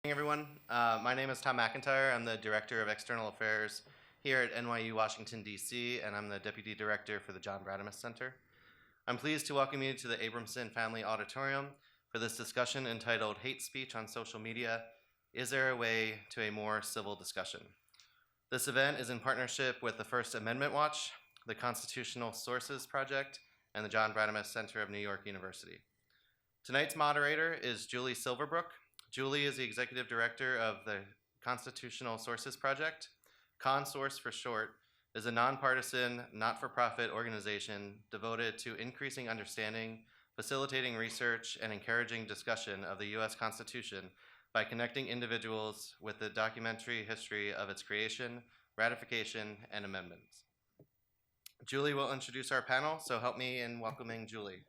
Hey everyone. My name is Tom McIntyre. I'm the Director of External Affairs here at NYU Washington, D.C., and I'm the Deputy Director for the John Bradamus Center. I'm pleased to welcome you to the Abramson Family Auditorium for this discussion entitled Hate Speech on Social Media, Is There a Way to a More Civil Discussion? This event is in partnership with the First Amendment Watch, the Constitutional Sources Project, and the John Bradamus Center of New York University. Tonight's moderator is Julie Silverbrook. Julie is the Executive Director of the Constitutional Sources Project. ConSource for short is a nonpartisan, not-for-profit organization devoted to increasing understanding, facilitating research, and encouraging discussion of the U.S. Constitution by connecting individuals with the documentary history of its creation, ratification, and amendments. Julie will introduce our panel, so help me in welcoming Julie.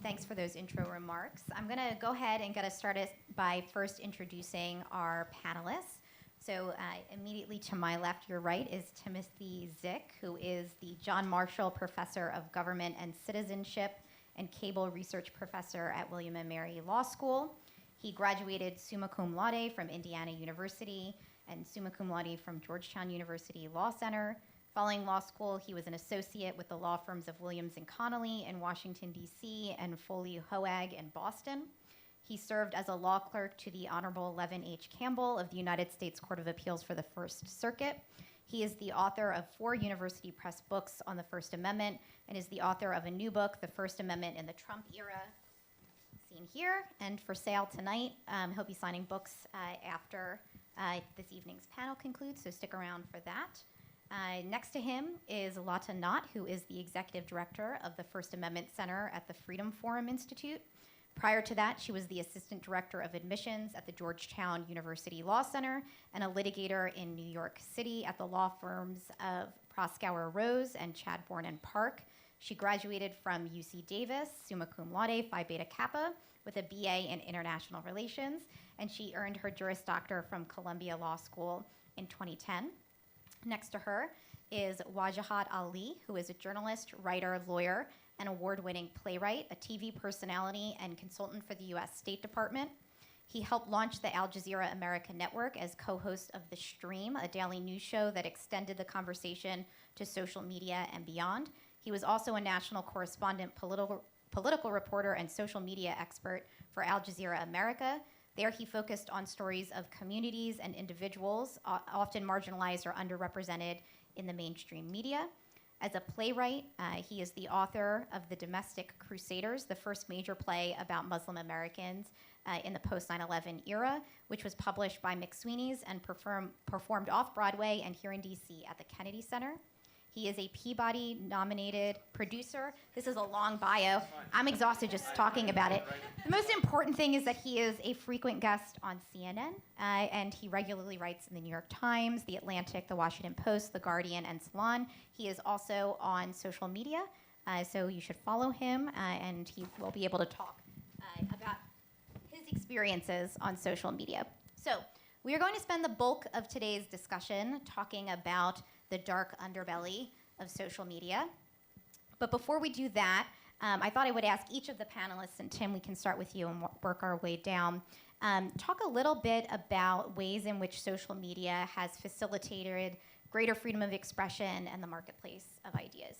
Thanks for those intro remarks. I'm going to go ahead and get us started by first introducing our panelists. So immediately to my left, your right, is Timothy Zick, who is the John Marshall Professor of Government and Citizenship and Cable Research Professor at William & Mary Law School. He graduated summa cum laude from Indiana University and summa cum laude from Georgetown University Law Center. Following law school, he was an associate with the law firms of Williams & Connolly in Washington, D.C., and Foley Hoag in Boston. He served as a law clerk to the Honorable Levin H. Campbell of the United States Court of Appeals for the First Circuit. He is the author of 4 university press books on the First Amendment and is the author of a new book, The First Amendment in the Trump Era, seen here and for sale tonight. He'll be signing books after this evening's panel concludes, so stick around for that. Next to him is Lata Nott, who is the executive director of the First Amendment Center at the Freedom Forum Institute. Prior to that, she was the assistant director of admissions at the Georgetown University Law Center and a litigator in New York City at the law firms of Proskauer Rose and Chadbourne and Park. She graduated from UC Davis, summa cum laude, Phi Beta Kappa, with a BA in international relations, and she earned her Juris Doctor from Columbia Law School in 2010. Next to her is Wajahat Ali, who is a journalist, writer, lawyer, and award-winning playwright, a TV personality, and consultant for the U.S. State Department. He helped launch the Al Jazeera America Network as co-host of The Stream, a daily news show that extended the conversation to social media and beyond. He was also a national correspondent, political reporter, and social media expert for Al Jazeera America. There he focused on stories of communities and individuals, often marginalized or underrepresented in the mainstream media. As a playwright, he is the author of The Domestic Crusaders, the first major play about Muslim Americans in the post-9/11 era, which was published by McSweeney's and performed off-Broadway and here in D.C. at the Kennedy Center. He is a Peabody-nominated producer. This is a long bio. I'm exhausted just talking about it. The most important thing is that he is a frequent guest on CNN, and he regularly writes in the New York Times, The Atlantic, The Washington Post, The Guardian, and Salon. He is also on social media, so you should follow him, and he will be able to talk about his experiences on social media. So we are going to spend the bulk of today's discussion talking about the dark underbelly of social media. But before we do that, I thought I would ask each of the panelists, and Tim, we can start with you and work our way down. Talk a little bit about ways in which social media has facilitated greater freedom of expression and the marketplace of ideas.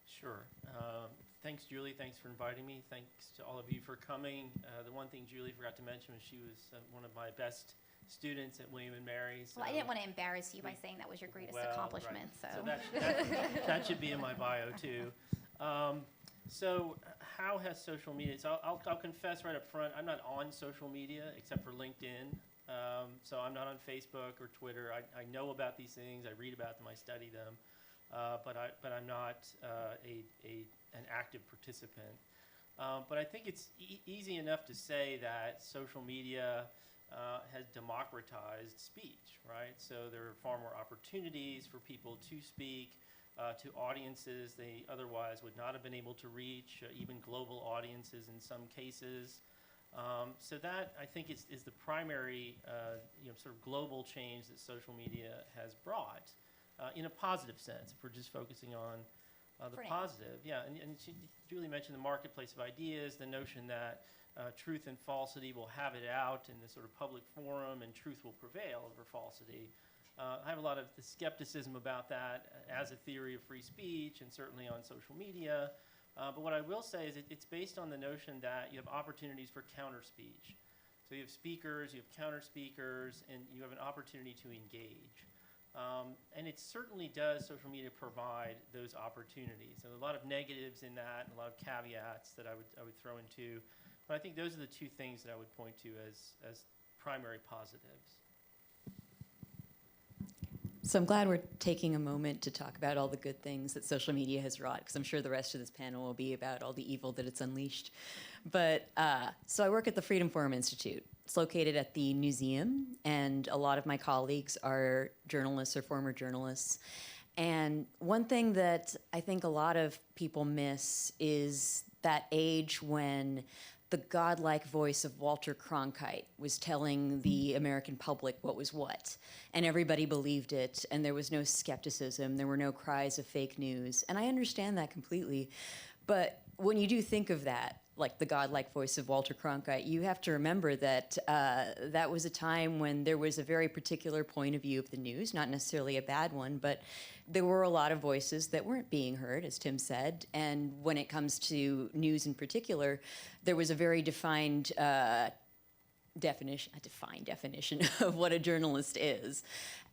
Sure. Thanks, Julie. Thanks for inviting me. Thanks to all of you for coming. The one thing Julie forgot to mention was she was one of my best students at William & Mary. So well, I didn't want to embarrass you by saying that was your greatest accomplishment. Right. So that should be in my bio too. So how has social media? So I'll confess right up front, I'm not on social media except for LinkedIn. So I'm not on Facebook or Twitter. I know about these things. I read about them. I study them. But I'm not an active participant. But I think it's easy enough to say that social media has democratized speech, right? So there are far more opportunities for people to speak to audiences they otherwise would not have been able to reach, even global audiences in some cases. So that, I think, is the primary sort of global change that social media has brought in a positive sense, if we're just focusing on the For now. positive. Yeah, and Julie mentioned the marketplace of ideas, the notion that truth and falsity will have it out in this sort of public forum, and truth will prevail over falsity. I have a lot of skepticism about that as a theory of free speech, and certainly on social media. But what I will say is it's based on the notion that you have opportunities for counter speech. So you have speakers, you have counter speakers, and you have an opportunity to engage. And it certainly does, social media, provide those opportunities. And a lot of negatives in that, and a lot of caveats that I would throw into. But I think those are the two things that I would point to as primary positives. So I'm glad we're taking a moment to talk about all the good things that social media has wrought, because I'm sure the rest of this panel will be about all the evil that it's unleashed. But so I work at the Freedom Forum Institute. It's located at the museum, and a lot of my colleagues are journalists or former journalists. And one thing that I think a lot of people miss is that age when the godlike voice of Walter Cronkite was telling the American public what was what. And everybody believed it, and there was no skepticism, there were no cries of fake news. And I understand that completely. But when you do think of that, like the godlike voice of Walter Cronkite, you have to remember that that was a time when there was a very particular point of view of the news, not necessarily a bad one, but there were a lot of voices that weren't being heard, as Tim said. And when it comes to news in particular, there was a very defined definition of what a journalist is.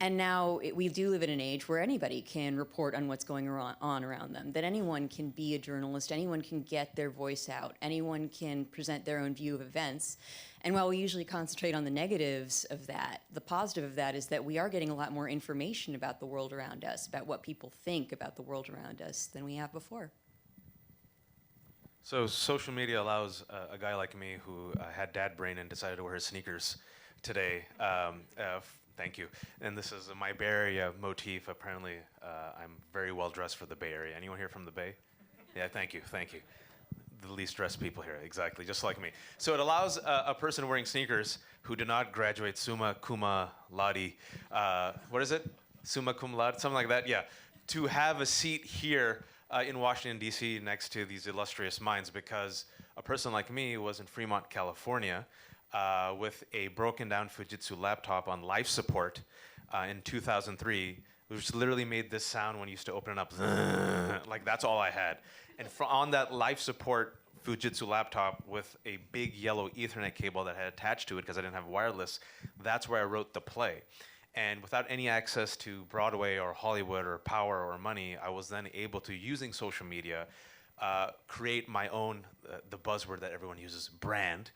And now we do live in an age where anybody can report on what's going on around them, that anyone can be a journalist, anyone can get their voice out, anyone can present their own view of events. And while we usually concentrate on the negatives of that, the positive of that is that we are getting a lot more information about the world around us, about what people think about the world around us than we have before. So social media allows a guy like me who had dad brain and decided to wear his sneakers today. Thank you. And this is my Bay Area motif. Apparently, I'm very well dressed for the Bay Area. Anyone here from the Bay? Yeah, thank you, thank you. The least dressed people here, exactly, just like me. So it allows a person wearing sneakers who did not graduate summa cum laude, what is it? Summa cum laude, something like that, yeah, to have a seat here in Washington, D.C. next to these illustrious minds, because a person like me was in Fremont, California, with a broken down Fujitsu laptop on life support in 2003, which literally made this sound when you used to open it up, like that's all I had. And on that life support Fujitsu laptop with a big yellow Ethernet cable that had attached to it because I didn't have wireless, that's where I wrote the play. And without any access to Broadway or Hollywood or power or money, I was then able to, using social media, create my own, the buzzword that everyone uses, brand,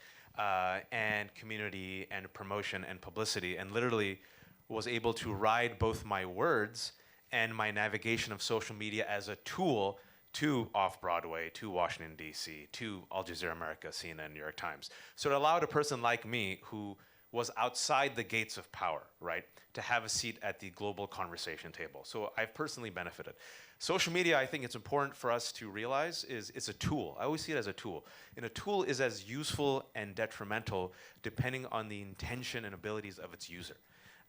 and community and promotion and publicity, and literally was able to ride both my words and my navigation of social media as a tool to Off-Broadway, to Washington, D.C., to Al Jazeera America, CNN, New York Times. So it allowed a person like me who was outside the gates of power, right, to have a seat at the global conversation table. So I've personally benefited. Social media, I think it's important for us to realize, is it's a tool. I always see it as a tool. And a tool is as useful and detrimental depending on the intention and abilities of its user.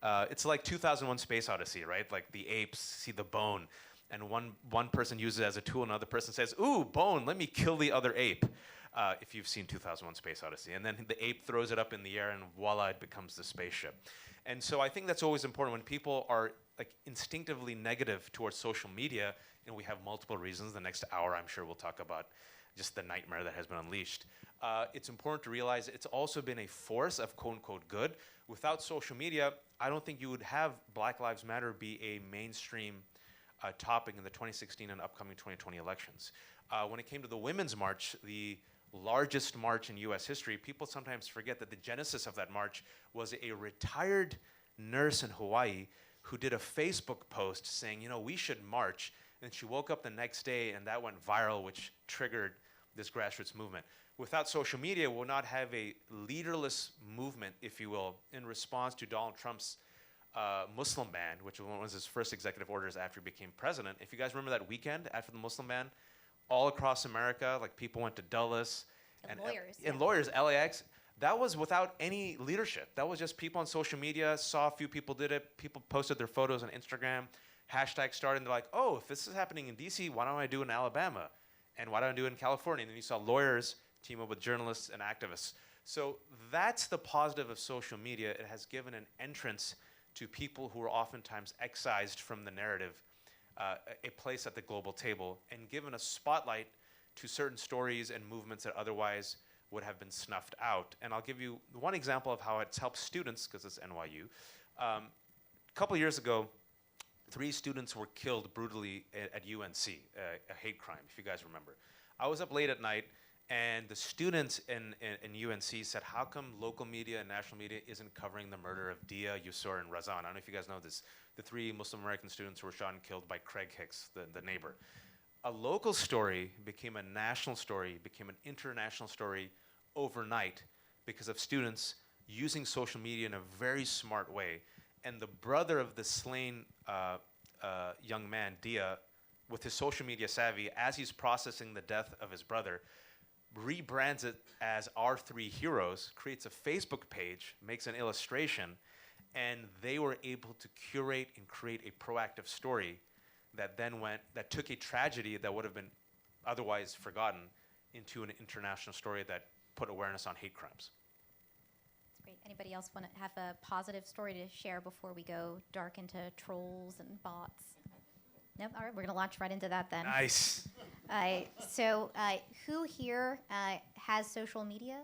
It's like 2001 Space Odyssey, right? Like the apes see the bone, and one person uses it as a tool, and another person says, ooh, bone, let me kill the other ape. If you've seen 2001 Space Odyssey. And then the ape throws it up in the air, and voila, it becomes the spaceship. And so I think that's always important when people are like instinctively negative towards social media, and we have multiple reasons. The next hour, I'm sure we'll talk about just the nightmare that has been unleashed. It's important to realize it's also been a force of quote-unquote good. Without social media, I don't think you would have Black Lives Matter be a mainstream topic in the 2016 and upcoming 2020 elections. When it came to the Women's March, the largest march in US history, people sometimes forget that the genesis of that march was a retired nurse in Hawaii who did a Facebook post saying, you know, we should march. And she woke up the next day and that went viral, which triggered this grassroots movement. Without social media, we'll not have a leaderless movement, if you will, in response to Donald Trump's Muslim ban, which was one of his first executive orders after he became president. If you guys remember that weekend after the Muslim ban, all across America, like people went to Dulles And lawyers, and yeah. lawyers, LAX. that was without any leadership. That was just people on social media, saw a few people did it, people posted their photos on Instagram, hashtag started, and they're like, oh, if this is happening in DC, why don't I do it in Alabama? And why don't I do it in California? And then you saw lawyers team up with journalists and activists. So that's the positive of social media. It has given an entrance to people who are oftentimes excised from the narrative, a place at the global table, and given a spotlight to certain stories and movements that otherwise would have been snuffed out. And I'll give you one example of how it's helped students, because it's NYU. A couple years ago, 3 students were killed brutally at UNC, a hate crime, if you guys remember. I was up late at night, and the students in UNC said, how come local media and national media isn't covering the murder of Dia, Yusor, and Razan? I don't know if you guys know this. The 3 Muslim American students who were shot and killed by Craig Hicks, the neighbor. A local story became a national story, became an international story overnight because of students using social media in a very smart way. And the brother of the slain young man, Dia, with his social media savvy, as he's processing the death of his brother, rebrands it as Our 3 Heroes, creates a Facebook page, makes an illustration, and they were able to curate and create a proactive story that took a tragedy that would have been otherwise forgotten into an international story that put awareness on hate crimes. Great. Anybody else want to have a positive story to share before we go dark into trolls and bots? Nope. All right, we're going to launch right into that then. Nice. So who here has social media,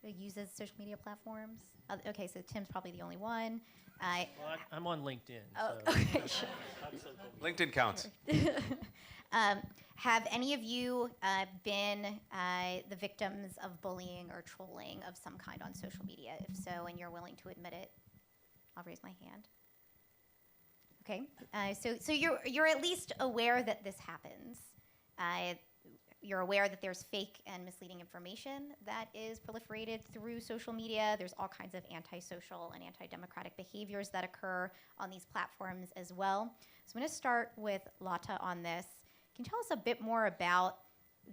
uses social media platforms? Okay, so Tim's probably the only one. Well, I'm on LinkedIn. Oh, so okay, sure. I'm social media. LinkedIn counts. Have any of you been the victims of bullying or trolling of some kind on social media? If so, and you're willing to admit it, I'll raise my hand. Okay, so you're at least aware that this happens. You're aware that there's fake and misleading information that is proliferated through social media. There's all kinds of antisocial and anti-democratic behaviors that occur on these platforms as well. So I'm going to start with Lata on this. Can you tell us a bit more about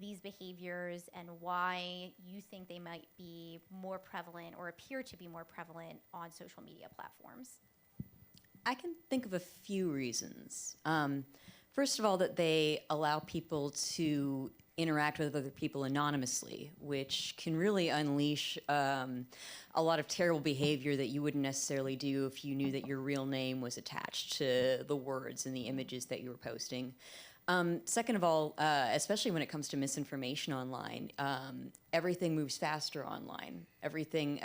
these behaviors and why you think they might be more prevalent or appear to be more prevalent on social media platforms? I can think of a few reasons. First of all, that they allow people to interact with other people anonymously, which can really unleash a lot of terrible behavior that you wouldn't necessarily do if you knew that your real name was attached to the words and the images that you were posting. Second of all, especially when it comes to misinformation online, everything moves faster online. Everything,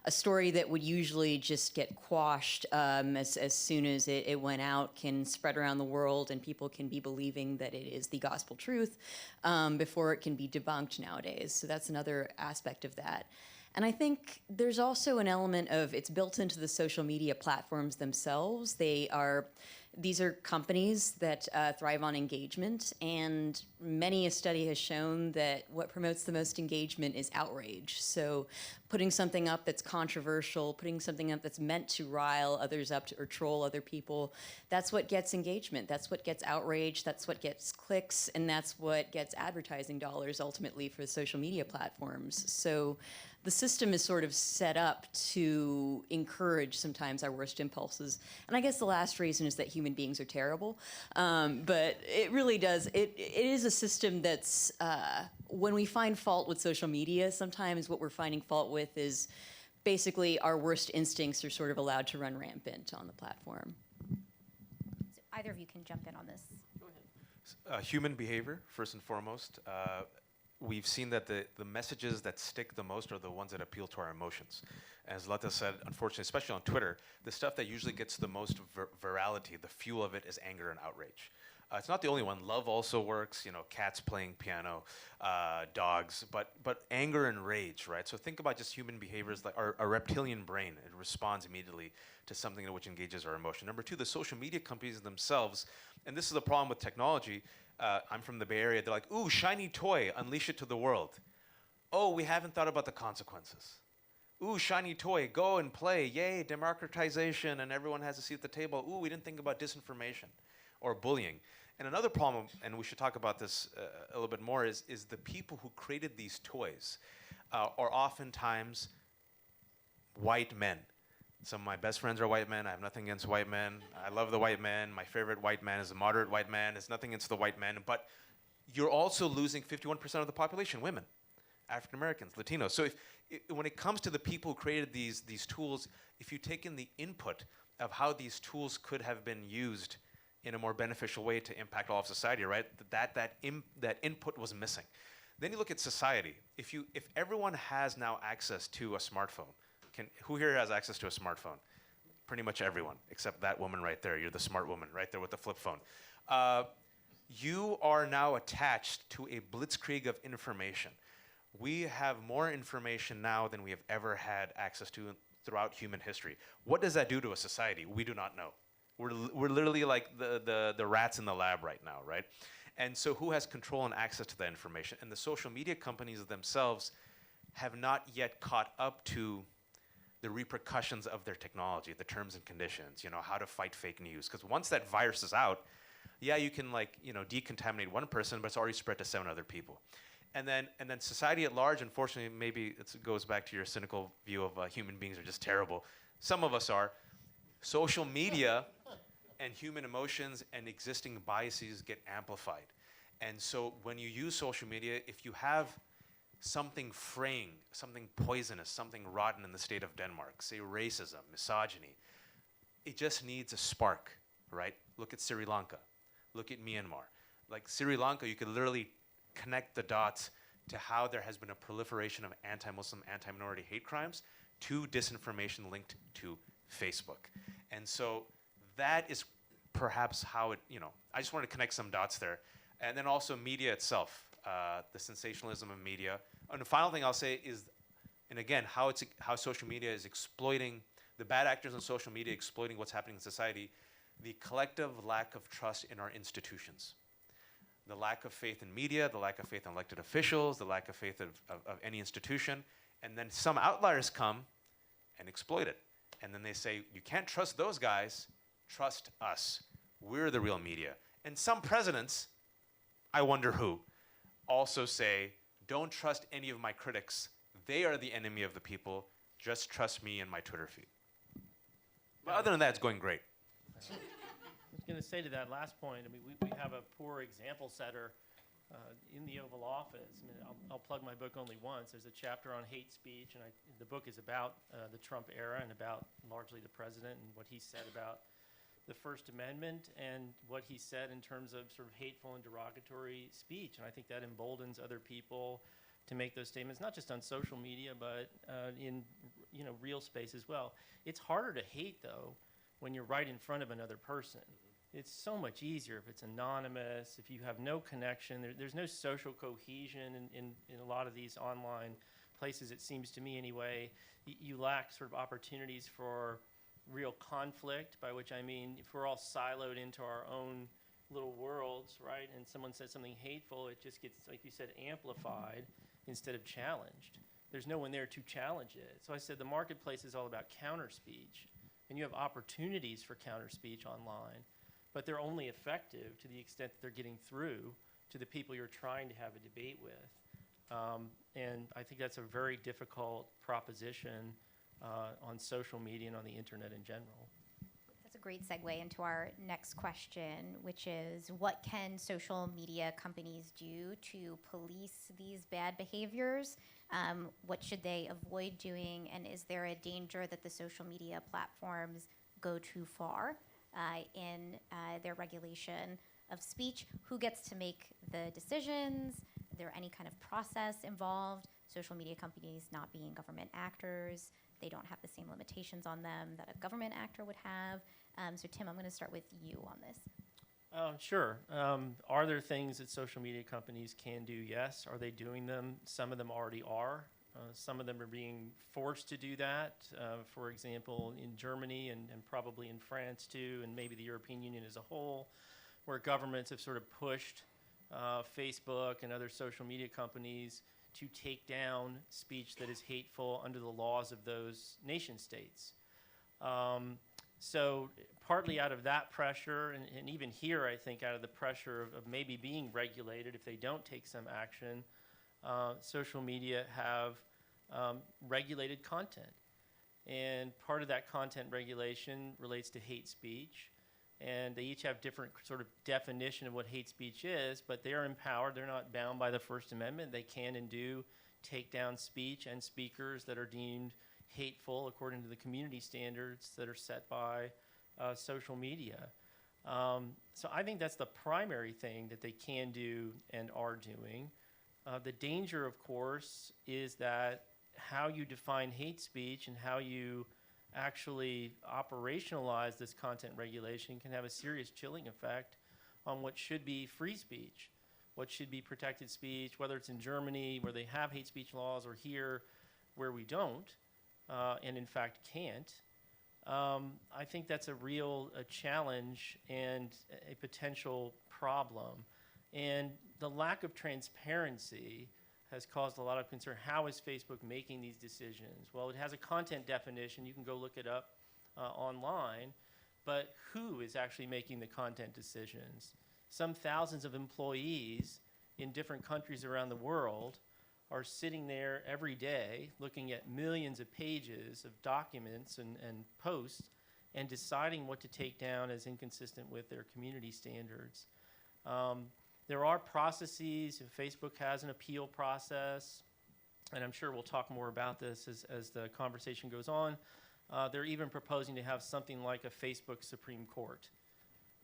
a story that would usually just get quashed as soon as it went out can spread around the world, and people can be believing that it is the gospel truth before it can be debunked nowadays. So that's another aspect of that. And I think there's also an element of it's built into the social media platforms themselves. These are companies that thrive on engagement, and many a study has shown that what promotes the most engagement is outrage. So putting something up that's controversial, putting something up that's meant to rile others up or troll other people, that's what gets engagement. That's what gets outrage. That's what gets clicks, and that's what gets advertising dollars ultimately for the social media platforms. So the system is sort of set up to encourage sometimes our worst impulses. And I guess the last reason is that human beings are terrible. But it really does. It is a system that's, when we find fault with social media, sometimes what we're finding fault with is basically our worst instincts are sort of allowed to run rampant on the platform. So either of you can jump in on this. Go ahead. Human behavior, first and foremost. We've seen that the messages that stick the most are the ones that appeal to our emotions. As Lata said, unfortunately, especially on Twitter, the stuff that usually gets the most virality, the fuel of it is anger and outrage. It's not the only one. Love also works, cats playing piano, dogs, but anger and rage, right? So think about just human behaviors, like our reptilian brain. It responds immediately to something which engages our emotion. Number 2, the social media companies themselves, and this is the problem with technology. I'm from the Bay Area. They're like, ooh, shiny toy, unleash it to the world. Oh, we haven't thought about the consequences. Ooh, shiny toy, go and play. Yay, democratization, and everyone has a seat at the table. Ooh, we didn't think about disinformation. or bullying. And another problem, and we should talk about this a little bit more, is the people who created these toys are oftentimes white men. Some of my best friends are white men. I have nothing against white men. I love the white man. My favorite white man is a moderate white man. It's nothing against the white men. But you're also losing 51% of the population, women, African Americans, Latinos. So when it comes to the people who created these tools, if you take in the input of how these tools could have been used in a more beneficial way to impact all of society, right? That input was missing. Then you look at society. If everyone has now access to a smartphone, who here has access to a smartphone? Pretty much everyone, except that woman right there. You're the smart woman right there with the flip phone. You are now attached to a blitzkrieg of information. We have more information now than we have ever had access to throughout human history. What does that do to a society? We do not know. We're literally like the rats in the lab right now, right? And so who has control and access to that information? And the social media companies themselves have not yet caught up to the repercussions of their technology, the terms and conditions, how to fight fake news. Because once that virus is out, yeah, you can decontaminate one person, but it's already spread to 7 other people. And then society at large, unfortunately, maybe it goes back to your cynical view of human beings are just terrible. Some of us are. Social media and human emotions and existing biases get amplified. And so when you use social media, if you have something fraying, something poisonous, something rotten in the state of Denmark, say racism, misogyny, it just needs a spark, right? Look at Sri Lanka. Look at Myanmar. Like Sri Lanka, you could literally connect the dots to how there has been a proliferation of anti-Muslim, anti-minority hate crimes to disinformation linked to Facebook. And so that is perhaps how I just wanted to connect some dots there. And then also media itself, the sensationalism of media. And the final thing I'll say is, and again, how social media is exploiting, the bad actors on social media exploiting what's happening in society, the collective lack of trust in our institutions. The lack of faith in media, the lack of faith in elected officials, the lack of faith of any institution. And then some outliers come and exploit it. And then they say, you can't trust those guys, trust us. We're the real media. And some presidents, I wonder who, also say, don't trust any of my critics. They are the enemy of the people. Just trust me and my Twitter feed. But other than that, it's going great. I was going to say to that last point, we have a poor example setter in the Oval Office. I'll plug my book only once. There's a chapter on hate speech, and the book is about the Trump era and about largely the president and what he said about the First Amendment and what he said in terms of sort of hateful and derogatory speech. And I think that emboldens other people to make those statements, not just on social media, but in real space as well. It's harder to hate, though, when you're right in front of another person. It's so much easier if it's anonymous, if you have no connection. There's no social cohesion in a lot of these online places, it seems to me anyway. You lack sort of opportunities for real conflict, by which I mean if we're all siloed into our own little worlds, right, and someone says something hateful, it just gets, like you said, amplified instead of challenged. There's no one there to challenge it. So I said the marketplace is all about counter speech, and you have opportunities for counter speech online, but they're only effective to the extent that they're getting through to the people you're trying to have a debate with. And I think that's a very difficult proposition on social media and on the internet in general. That's a great segue into our next question, which is what can social media companies do to police these bad behaviors? What should they avoid doing? And is there a danger that the social media platforms go too far in their regulation of speech? Who gets to make the decisions? Is there any kind of process involved? Social media companies not being government actors, they don't have the same limitations on them that a government actor would have. So Tim, I'm going to start with you on this. Sure. Are there things that social media companies can do? Yes. Are they doing them? Some of them already are. Some of them are being forced to do that. For example, in Germany and probably in France too, and maybe the European Union as a whole, where governments have sort of pushed Facebook and other social media companies to take down speech that is hateful under the laws of those nation states. So partly out of that pressure, and even here, I think out of the pressure of maybe being regulated if they don't take some action, social media have regulated content. And part of that content regulation relates to hate speech. And they each have different sort of definition of what hate speech is, but they are empowered. They're not bound by the First Amendment. They can and do take down speech and speakers that are deemed hateful according to the community standards that are set by social media. So I think that's the primary thing that they can do and are doing. The danger, of course, is that how you define hate speech and how you actually operationalize this content regulation can have a serious chilling effect on what should be free speech, what should be protected speech, whether it's in Germany where they have hate speech laws or here where we don't, and in fact can't. I think that's a real challenge and a potential problem. And the lack of transparency has caused a lot of concern. How is Facebook making these decisions? Well, it has a content definition. You can go look it up online. But who is actually making the content decisions? Some thousands of employees in different countries around the world are sitting there every day looking at millions of pages of documents and posts and deciding what to take down as inconsistent with their community standards. There are processes. Facebook has an appeal process, and I'm sure we'll talk more about this as the conversation goes on. They're even proposing to have something like a Facebook Supreme Court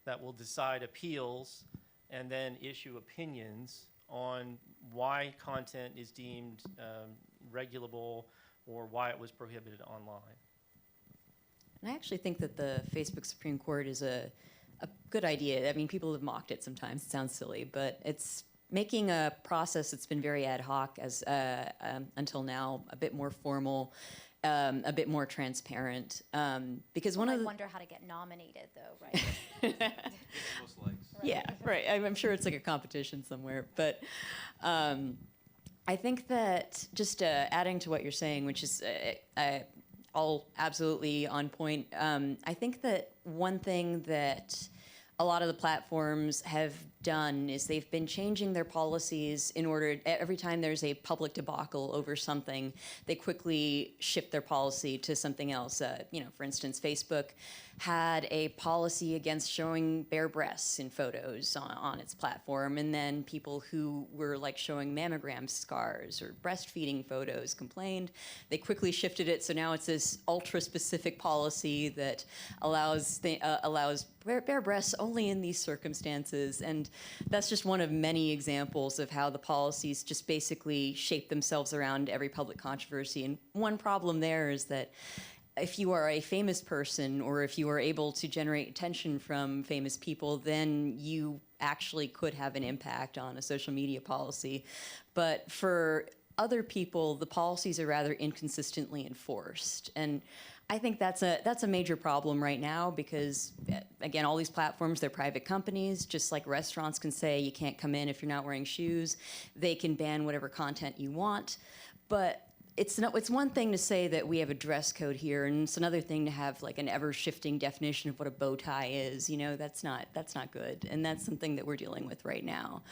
that will decide appeals and then issue opinions on why content is deemed regulable or why it was prohibited online. And I actually think that the Facebook Supreme Court is a good idea. I mean, people have mocked it sometimes. It sounds silly, but it's making a process that's been very ad hoc as until now a bit more formal, a bit more transparent. Because one of I the wonder how to get nominated, though, right? Most likes. yeah, right. I'm sure it's like a competition somewhere, but I think that just adding to what you're saying, which is all absolutely on point. I think that one thing that a lot of the platforms have done is they've been changing their policies in order, every time there's a public debacle over something, they quickly shift their policy to something else. For instance, Facebook had a policy against showing bare breasts in photos on its platform, and then people who were like showing mammogram scars or breastfeeding photos complained. They quickly shifted it, so now it's this ultra-specific policy that allows bare breasts only in these circumstances, and that's just one of many examples of how the policies just basically shape themselves around every public controversy. And one problem there is that if you are a famous person or if you are able to generate attention from famous people, then you actually could have an impact on a social media policy. But for other people, the policies are rather inconsistently enforced. And I think that's a major problem right now because, again, all these platforms, they're private companies. Just like restaurants can say you can't come in if you're not wearing shoes, they can ban whatever content you want. But it's one thing to say that we have a dress code here, and it's another thing to have like an ever-shifting definition of what a bow tie is. That's not good, and that's something that we're dealing with right now.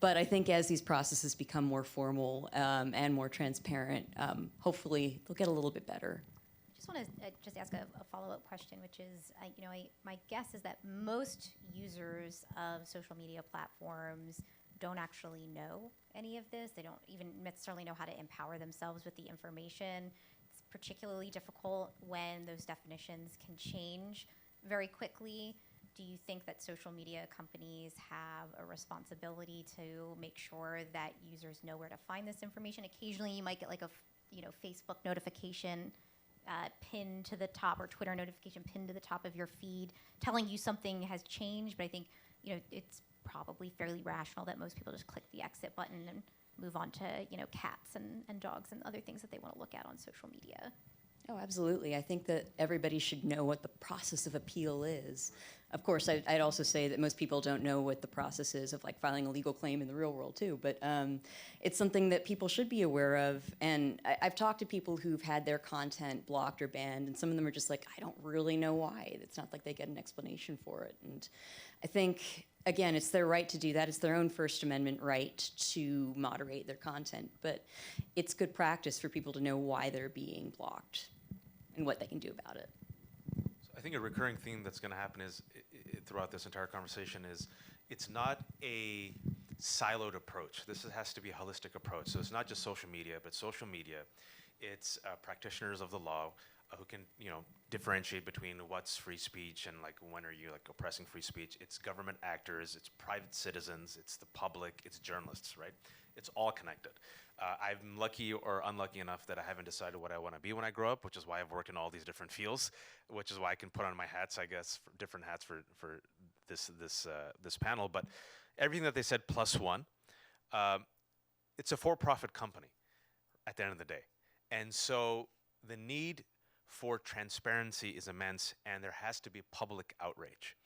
But I think as these processes become more formal and more transparent, hopefully they'll get a little bit better. I just want to just ask a follow-up question, which is, my guess is that most users of social media platforms don't actually know any of this. They don't even necessarily know how to empower themselves with the information. It's particularly difficult when those definitions can change very quickly. Do you think that social media companies have a responsibility to make sure that users know where to find this information? Occasionally you might get like a Facebook notification pinned to the top, or Twitter notification pinned to the top of your feed telling you something has changed, but I think it's probably fairly rational that most people just click the exit button and move on to cats and dogs and other things that they want to look at on social media. Oh, absolutely. I think that everybody should know what the process of appeal is. Of course, I'd also say that most people don't know what the process is of like filing a legal claim in the real world too, but it's something that people should be aware of. And I've talked to people who've had their content blocked or banned, and some of them are just like, I don't really know why. It's not like they get an explanation for it. And I think, again, it's their right to do that. It's their own First Amendment right to moderate their content, but it's good practice for people to know why they're being blocked and what they can do about it. I think a recurring theme that's going to happen is throughout this entire conversation is it's not a siloed approach. This has to be a holistic approach. So it's not just social media, but social media. It's practitioners of the law who can, differentiate between what's free speech and like when are you like oppressing free speech. It's government actors, it's private citizens, it's the public, it's journalists, right? It's all connected. I'm lucky or unlucky enough that I haven't decided what I want to be when I grow up, which is why I've worked in all these different fields, which is why I can put on my hats, I guess, for different hats for this panel. But everything that they said plus one, it's a for-profit company at the end of the day. And so the need for transparency is immense, and there has to be public outrage.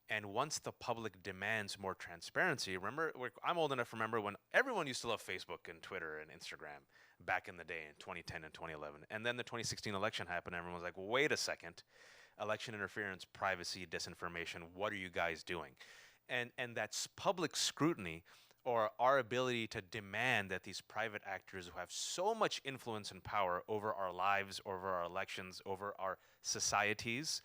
And once the public demands more transparency, remember, I'm old enough to remember when everyone used to love Facebook and Twitter and Instagram back in the day in 2010 and 2011. And then the 2016 election happened, and everyone was like, wait a second, election interference, privacy, disinformation, what are you guys doing? And that's public scrutiny, or our ability to demand that these private actors who have so much influence and power over our lives, over our elections, over our societies,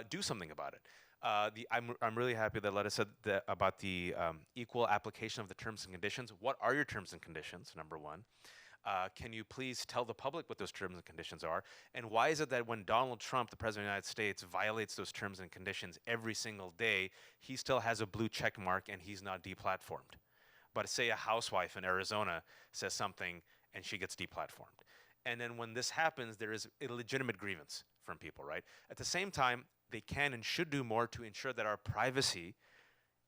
do something about it. I'm really happy that Lata said that about the equal application of the terms and conditions. What are your terms and conditions, number one? Can you please tell the public what those terms and conditions are? And why is it that when Donald Trump, the President of the United States, violates those terms and conditions every single day, he still has a blue check mark and he's not deplatformed? But say a housewife in Arizona says something and she gets deplatformed. And then when this happens, there is a legitimate grievance from people, right? At the same time, they can and should do more to ensure that our privacy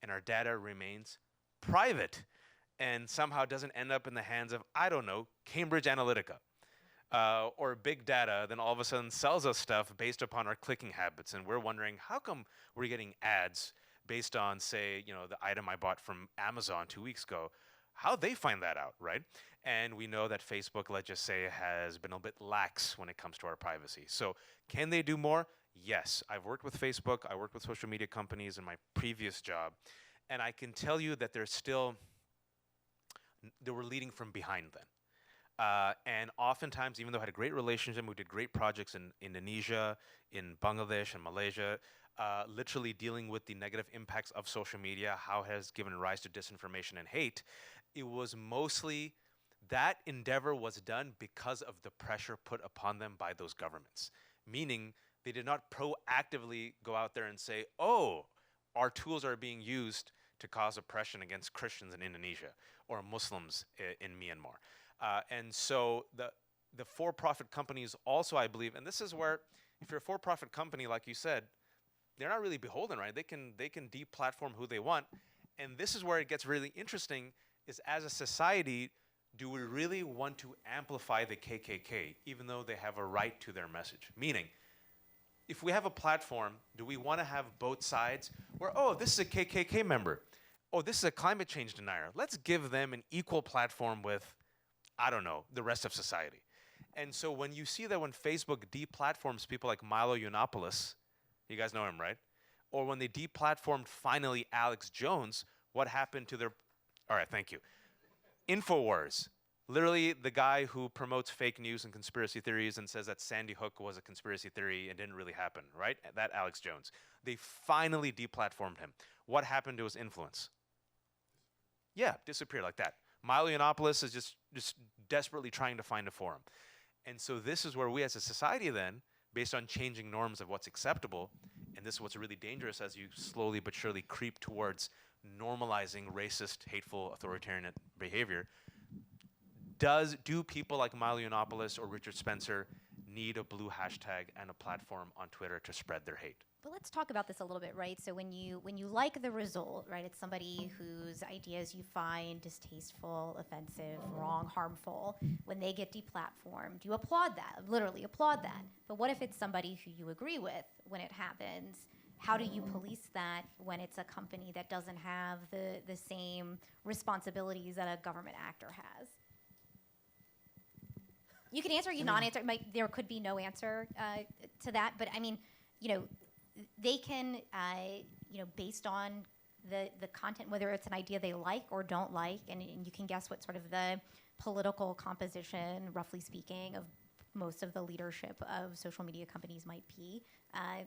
and our data remains private and somehow doesn't end up in the hands of, I don't know, Cambridge Analytica or big data, then all of a sudden sells us stuff based upon our clicking habits. And we're wondering, how come we're getting ads based on, say, the item I bought from Amazon 2 weeks ago? How they find that out, right? And we know that Facebook, let's just say, has been a bit lax when it comes to our privacy. So can they do more? Yes. I've worked with Facebook. I worked with social media companies in my previous job. And I can tell you that they were leading from behind then. And oftentimes, even though I had a great relationship, we did great projects in Indonesia, in Bangladesh, and Malaysia, literally dealing with the negative impacts of social media, how it has given rise to disinformation and hate. It was mostly that endeavor was done because of the pressure put upon them by those governments, meaning they did not proactively go out there and say, oh, our tools are being used to cause oppression against Christians in Indonesia or Muslims in Myanmar. And so the for-profit companies also, I believe, and this is where, if you're a for-profit company, like you said, they're not really beholden, right? They can deplatform who they want. And this is where it gets really interesting, is as a society, do we really want to amplify the KKK, even though they have a right to their message? Meaning, if we have a platform, do we want to have both sides where, oh, this is a KKK member. Oh, this is a climate change denier. Let's give them an equal platform with, I don't know, the rest of society. And so when you see that when Facebook deplatforms people like Milo Yiannopoulos, you guys know him, right? Or when they deplatformed finally Alex Jones, what happened to their, all right, thank you. InfoWars, literally the guy who promotes fake news and conspiracy theories and says that Sandy Hook was a conspiracy theory and didn't really happen, right? That Alex Jones. They finally deplatformed him. What happened to his influence? Yeah, disappeared like that. Milo Yiannopoulos is just desperately trying to find a forum. And so this is where we as a society then, based on changing norms of what's acceptable, and this is what's really dangerous as you slowly but surely creep towards normalizing racist, hateful, authoritarian behavior, do people like Milo Yiannopoulos or Richard Spencer need a blue hashtag and a platform on Twitter to spread their hate? But let's talk about this a little bit, right? So when you like the result, right, it's somebody whose ideas you find distasteful, offensive, wrong, harmful. When they get deplatformed, you applaud that, literally applaud that. But what if it's somebody who you agree with when it happens? how do you police that when it's a company that doesn't have the same responsibilities that a government actor has? You can answer, you not answer. There could be no answer to that, but I mean, they can, based on the content, whether it's an idea they like or don't like, and you can guess what sort of the political composition, roughly speaking, of most of the leadership of social media companies might be. I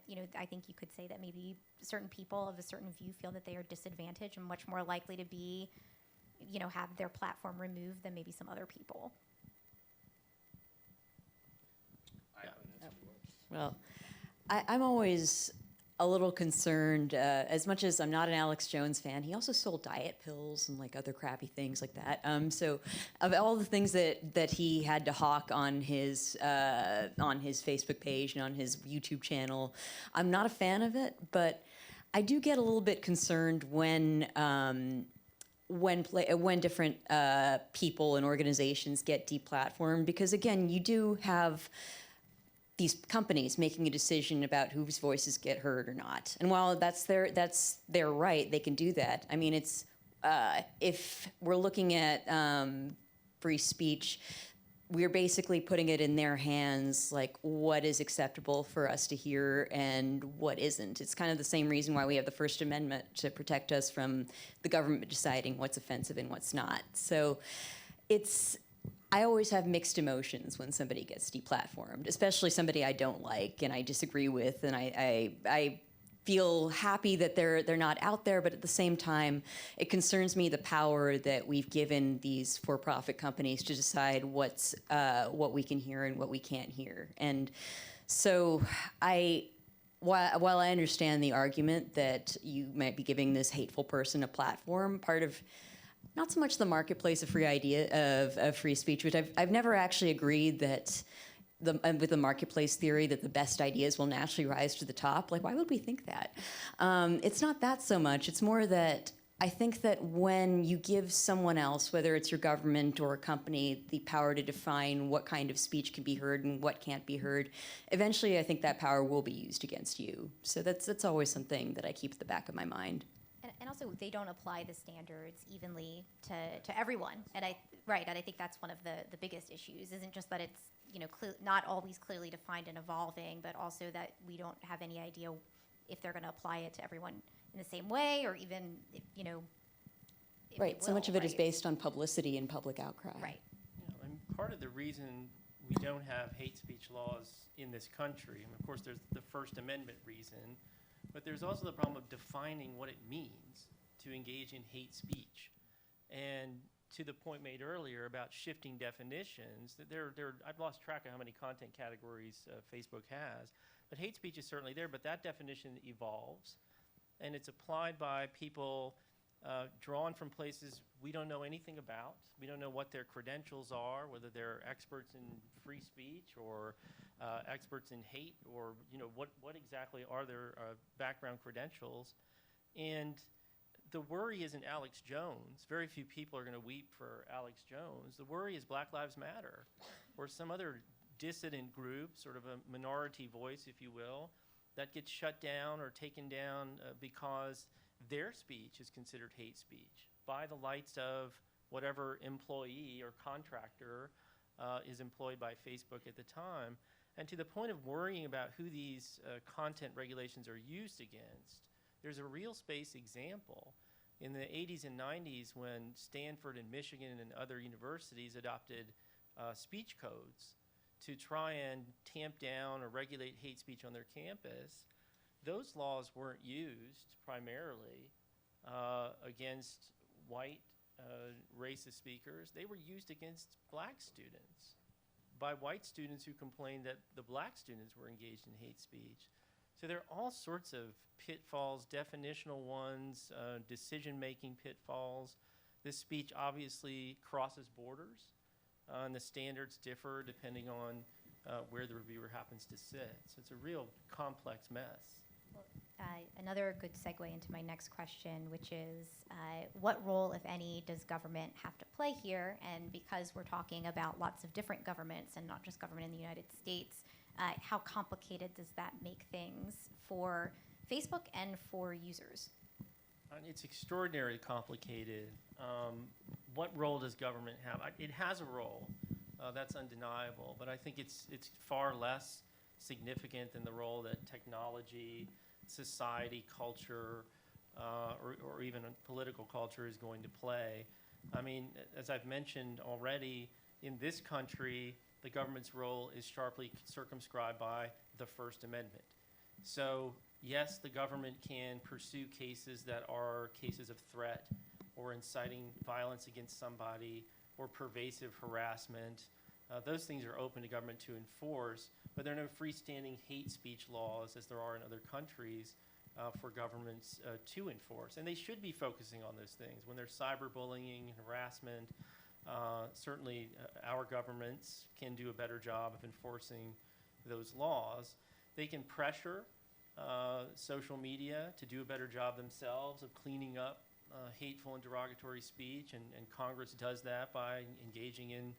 think you could say that maybe certain people of a certain view feel that they are disadvantaged and much more likely to be, have their platform removed than maybe some other people. Well, I'm always a little concerned, as much as I'm not an Alex Jones fan, he also sold diet pills and like other crappy things like that. So of all the things that he had to hawk on his Facebook page and on his YouTube channel, I'm not a fan of it, but I do get a little bit concerned when different people and organizations get deplatformed, because again, you do have these companies making a decision about whose voices get heard or not. And while that's their right, they can do that. I mean, it's if we're looking at free speech, we're basically putting it in their hands, like what is acceptable for us to hear and what isn't. It's kind of the same reason why we have the First Amendment, to protect us from the government deciding what's offensive and what's not. So I always have mixed emotions when somebody gets deplatformed, especially somebody I don't like and I disagree with, and I feel happy that they're not out there, but at the same time, it concerns me the power that we've given these for-profit companies to decide what we can hear and what we can't hear. And so while I understand the argument that you might be giving this hateful person a platform, part of not so much the marketplace of free speech, which I've never actually agreed that with the marketplace theory that the best ideas will naturally rise to the top. Like, why would we think that? It's not that so much. It's more that I think that when you give someone else, whether it's your government or a company, the power to define what kind of speech can be heard and what can't be heard, eventually I think that power will be used against you. So that's always something that I keep at the back of my mind. And also, they don't apply the standards evenly to everyone. And I think that's one of the biggest issues. Isn't just that it's not always clearly defined and evolving, but also that we don't have any idea if they're going to apply it to everyone in the same way, or even if right. So much of it is based on publicity and public outcry. Right. And part of the reason we don't have hate speech laws in this country, and of course there's the First Amendment reason, but there's also the problem of defining what it means to engage in hate speech. And to the point made earlier about shifting definitions, that I've lost track of how many content categories Facebook has, but hate speech is certainly there, but that definition evolves, and it's applied by people drawn from places we don't know anything about. We don't know what their credentials are, whether they're experts in free speech or experts in hate, or what exactly are their background credentials. And the worry isn't Alex Jones. Very few people are going to weep for Alex Jones. The worry is Black Lives Matter, or some other dissident group, sort of a minority voice, if you will, that gets shut down or taken down because their speech is considered hate speech by the lights of whatever employee or contractor is employed by Facebook at the time. And to the point of worrying about who these content regulations are used against, there's a real space example in the 80s and 90s when Stanford and Michigan and other universities adopted speech codes to try and tamp down or regulate hate speech on their campus. Those laws weren't used primarily against white racist speakers. They were used against black students by white students who complained that the black students were engaged in hate speech. So there are all sorts of pitfalls, definitional ones, decision-making pitfalls. This speech obviously crosses borders, and the standards differ depending on where the reviewer happens to sit. So it's a real complex mess. Another good segue into my next question, which is what role, if any, does government have to play here? And because we're talking about lots of different governments and not just government in the United States, how complicated does that make things for Facebook and for users? It's extraordinarily complicated. What role does government have? It has a role, that's undeniable, but I think it's far less significant than the role that technology, society, culture, or even a political culture is going to play. I mean, as I've mentioned already, in this country, the government's role is sharply circumscribed by the First Amendment. So, yes, the government can pursue cases that are cases of threat or inciting violence against somebody or pervasive harassment. Those things are open to government to enforce, but there are no freestanding hate speech laws, as there are in other countries, for governments to enforce. And they should be focusing on those things. When there's cyberbullying, harassment, certainly our governments can do a better job of enforcing those laws. They can pressure social media to do a better job themselves of cleaning up hateful and derogatory speech, and Congress does that by engaging in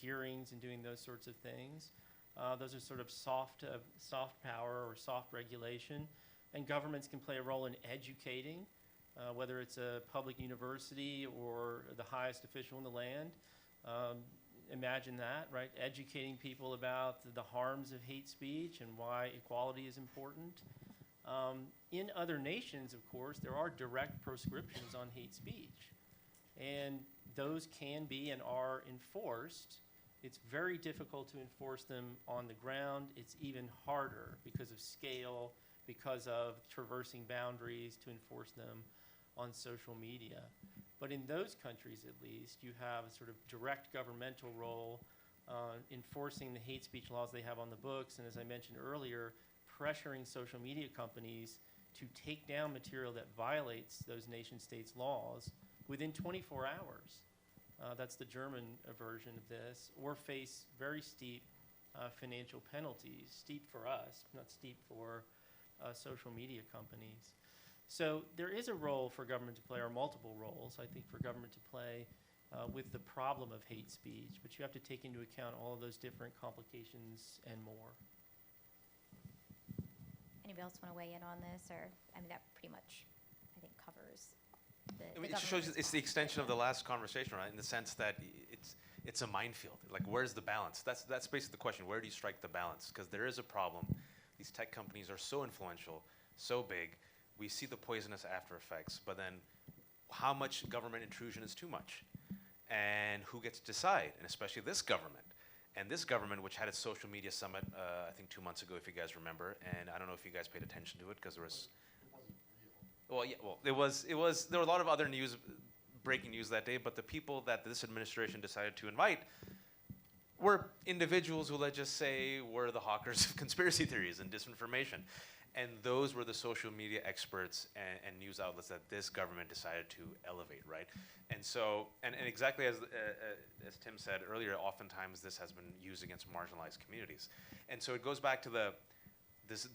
hearings and doing those sorts of things. Those are sort of soft power or soft regulation. And governments can play a role in educating, whether it's a public university or the highest official in the land. Imagine that, right? Educating people about the harms of hate speech and why equality is important. In other nations, of course, there are direct proscriptions on hate speech. And those can be and are enforced. It's very difficult to enforce them on the ground. It's even harder because of scale, because of traversing boundaries to enforce them on social media. But in those countries, at least, you have a sort of direct governmental role enforcing the hate speech laws they have on the books, and as I mentioned earlier, pressuring social media companies to take down material that violates those nation states' laws within 24 hours. That's the German version of this, or face very steep financial penalties, steep for us, not steep for social media companies. So there is a role for government to play, or multiple roles, I think, for government to play with the problem of hate speech, but you have to take into account all of those different complications and more. Anybody else want to weigh in on this? Or, I mean, that pretty much, I think, covers the I mean, it government's shows it's the extension of the responsibility. last conversation, right? In the sense that it's a minefield. Like, where's the balance? That's basically the question. Where do you strike the balance? Because there is a problem. These tech companies are so influential, so big. We see the poisonous after effects, but then how much government intrusion is too much? And who gets to decide? And especially this government. And this government, which had its social media summit, I think 2 months ago, if you guys remember, and I don't know if you guys paid attention to it, because there was... Well, yeah, well, there were a lot of other breaking news that day, but the people that this administration decided to invite were individuals who, let's just say, were the hawkers of conspiracy theories and disinformation. And those were the social media experts and news outlets that this government decided to elevate, right? And so, and exactly as Tim said earlier, oftentimes this has been used against marginalized communities. And so it goes back to this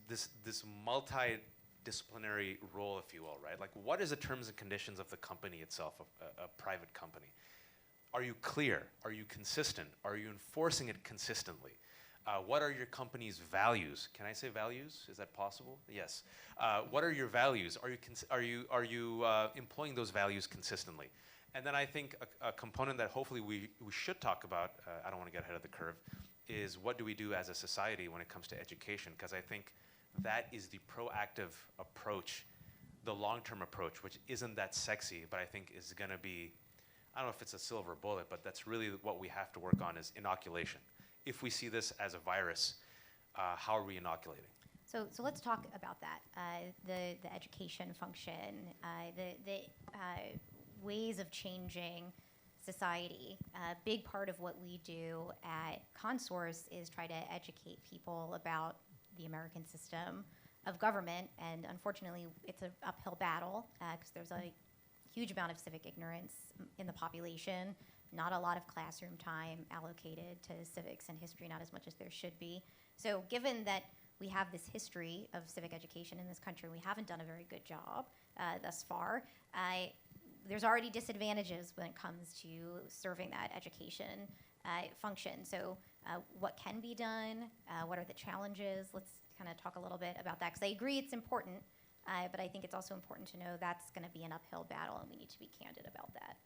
multidisciplinary role, if you will, right? Like, what is the terms and conditions of the company itself, a private company? Are you clear? Are you consistent? Are you enforcing it consistently? What are your company's values? Can I say values? Is that possible? Yes. What are your values? Are you employing those values consistently? And then I think a component that hopefully we should talk about, I don't want to get ahead of the curve, is what do we do as a society when it comes to education? Because I think that is the proactive approach, the long-term approach, which isn't that sexy, but I think is going to be, I don't know if it's a silver bullet, but that's really what we have to work on, is inoculation. If we see this as a virus, how are we inoculating? So let's talk about that. The education function, the ways of changing society. A big part of what we do at ConSource is try to educate people about the American system of government, and unfortunately, it's an uphill battle because there's a huge amount of civic ignorance in the population. Not a lot of classroom time allocated to civics and history, not as much as there should be. So given that we have this history of civic education in this country, we haven't done a very good job thus far. There's already disadvantages when it comes to serving that education function. So what can be done? What are the challenges? Let's kind of talk a little bit about that, because I agree it's important But I think it's also important to know that's going to be an uphill battle, and we need to be candid about that.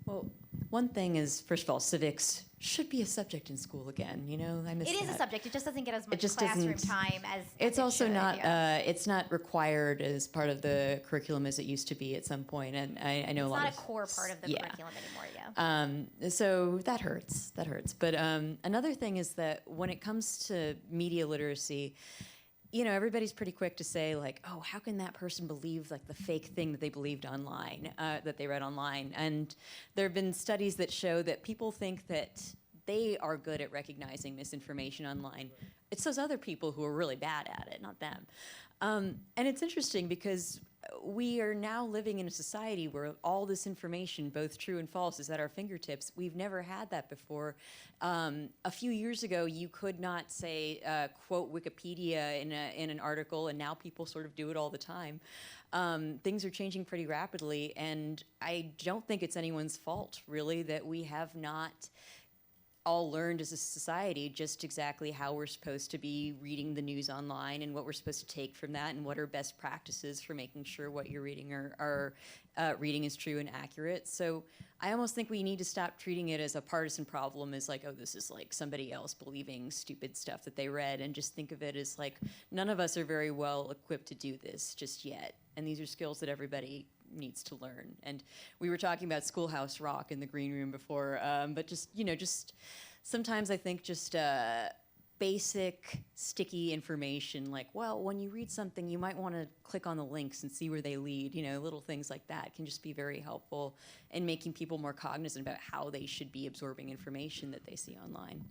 Well, one thing is, first of all, civics should be a subject in school again. I miss It is a that. subject. It just doesn't get as much just classroom doesn't- time as It's it also should, not. yeah. It's not required as part of the curriculum as it used to be at some point, and I know It's a lot not of a core part of the yeah. curriculum anymore, yeah. So that hurts. That hurts. But another thing is that when it comes to media literacy, everybody's pretty quick to say like, oh, how can that person believe like the fake thing that they believed online, that they read online? And there have been studies that show that people think that they are good at recognizing misinformation online. It's those other people who are really bad at it, not them. And it's interesting because we are now living in a society where all this information, both true and false, is at our fingertips. We've never had that before. A few years ago, you could not say, quote Wikipedia in an article, and now people sort of do it all the time. Things are changing pretty rapidly, and I don't think it's anyone's fault, really, that we have not all learned as a society just exactly how we're supposed to be reading the news online and what we're supposed to take from that and what are best practices for making sure what you're reading are reading is true and accurate. So I almost think we need to stop treating it as a partisan problem, as like, oh, this is like somebody else believing stupid stuff that they read, and just think of it as like none of us are very well equipped to do this just yet. And these are skills that everybody needs to learn. And we were talking about Schoolhouse Rock in the green room before, but just sometimes I think just basic sticky information like, well, when you read something, you might want to click on the links and see where they lead. Little things like that can just be very helpful in making people more cognizant about how they should be absorbing information that they see online.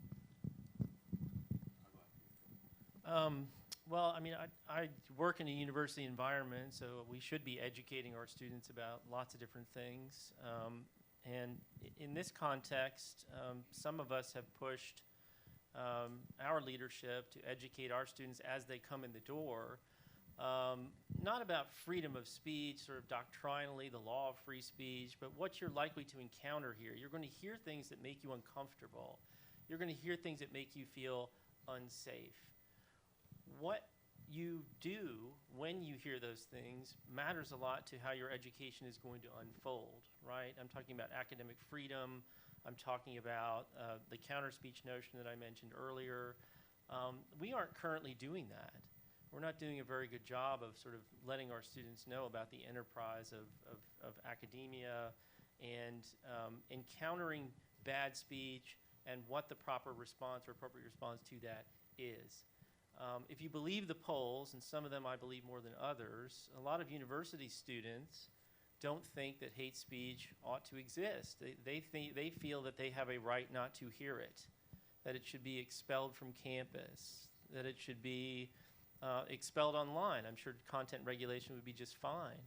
Well, I mean, I work in a university environment, so we should be educating our students about lots of different things. And in this context, some of us have pushed our leadership to educate our students as they come in the door, not about freedom of speech, sort of doctrinally, the law of free speech, but what you're likely to encounter here. You're going to hear things that make you uncomfortable. You're going to hear things that make you feel unsafe. What you do when you hear those things matters a lot to how your education is going to unfold, right? I'm talking about academic freedom. I'm talking about the counter-speech notion that I mentioned earlier. We aren't currently doing that. We're not doing a very good job of sort of letting our students know about the enterprise of academia and encountering bad speech and what the proper response or appropriate response to that is. If you believe the polls, and some of them I believe more than others, a lot of university students don't think that hate speech ought to exist. They feel that they have a right not to hear it, that it should be expelled from campus, that it should be expelled online. I'm sure content regulation would be just fine.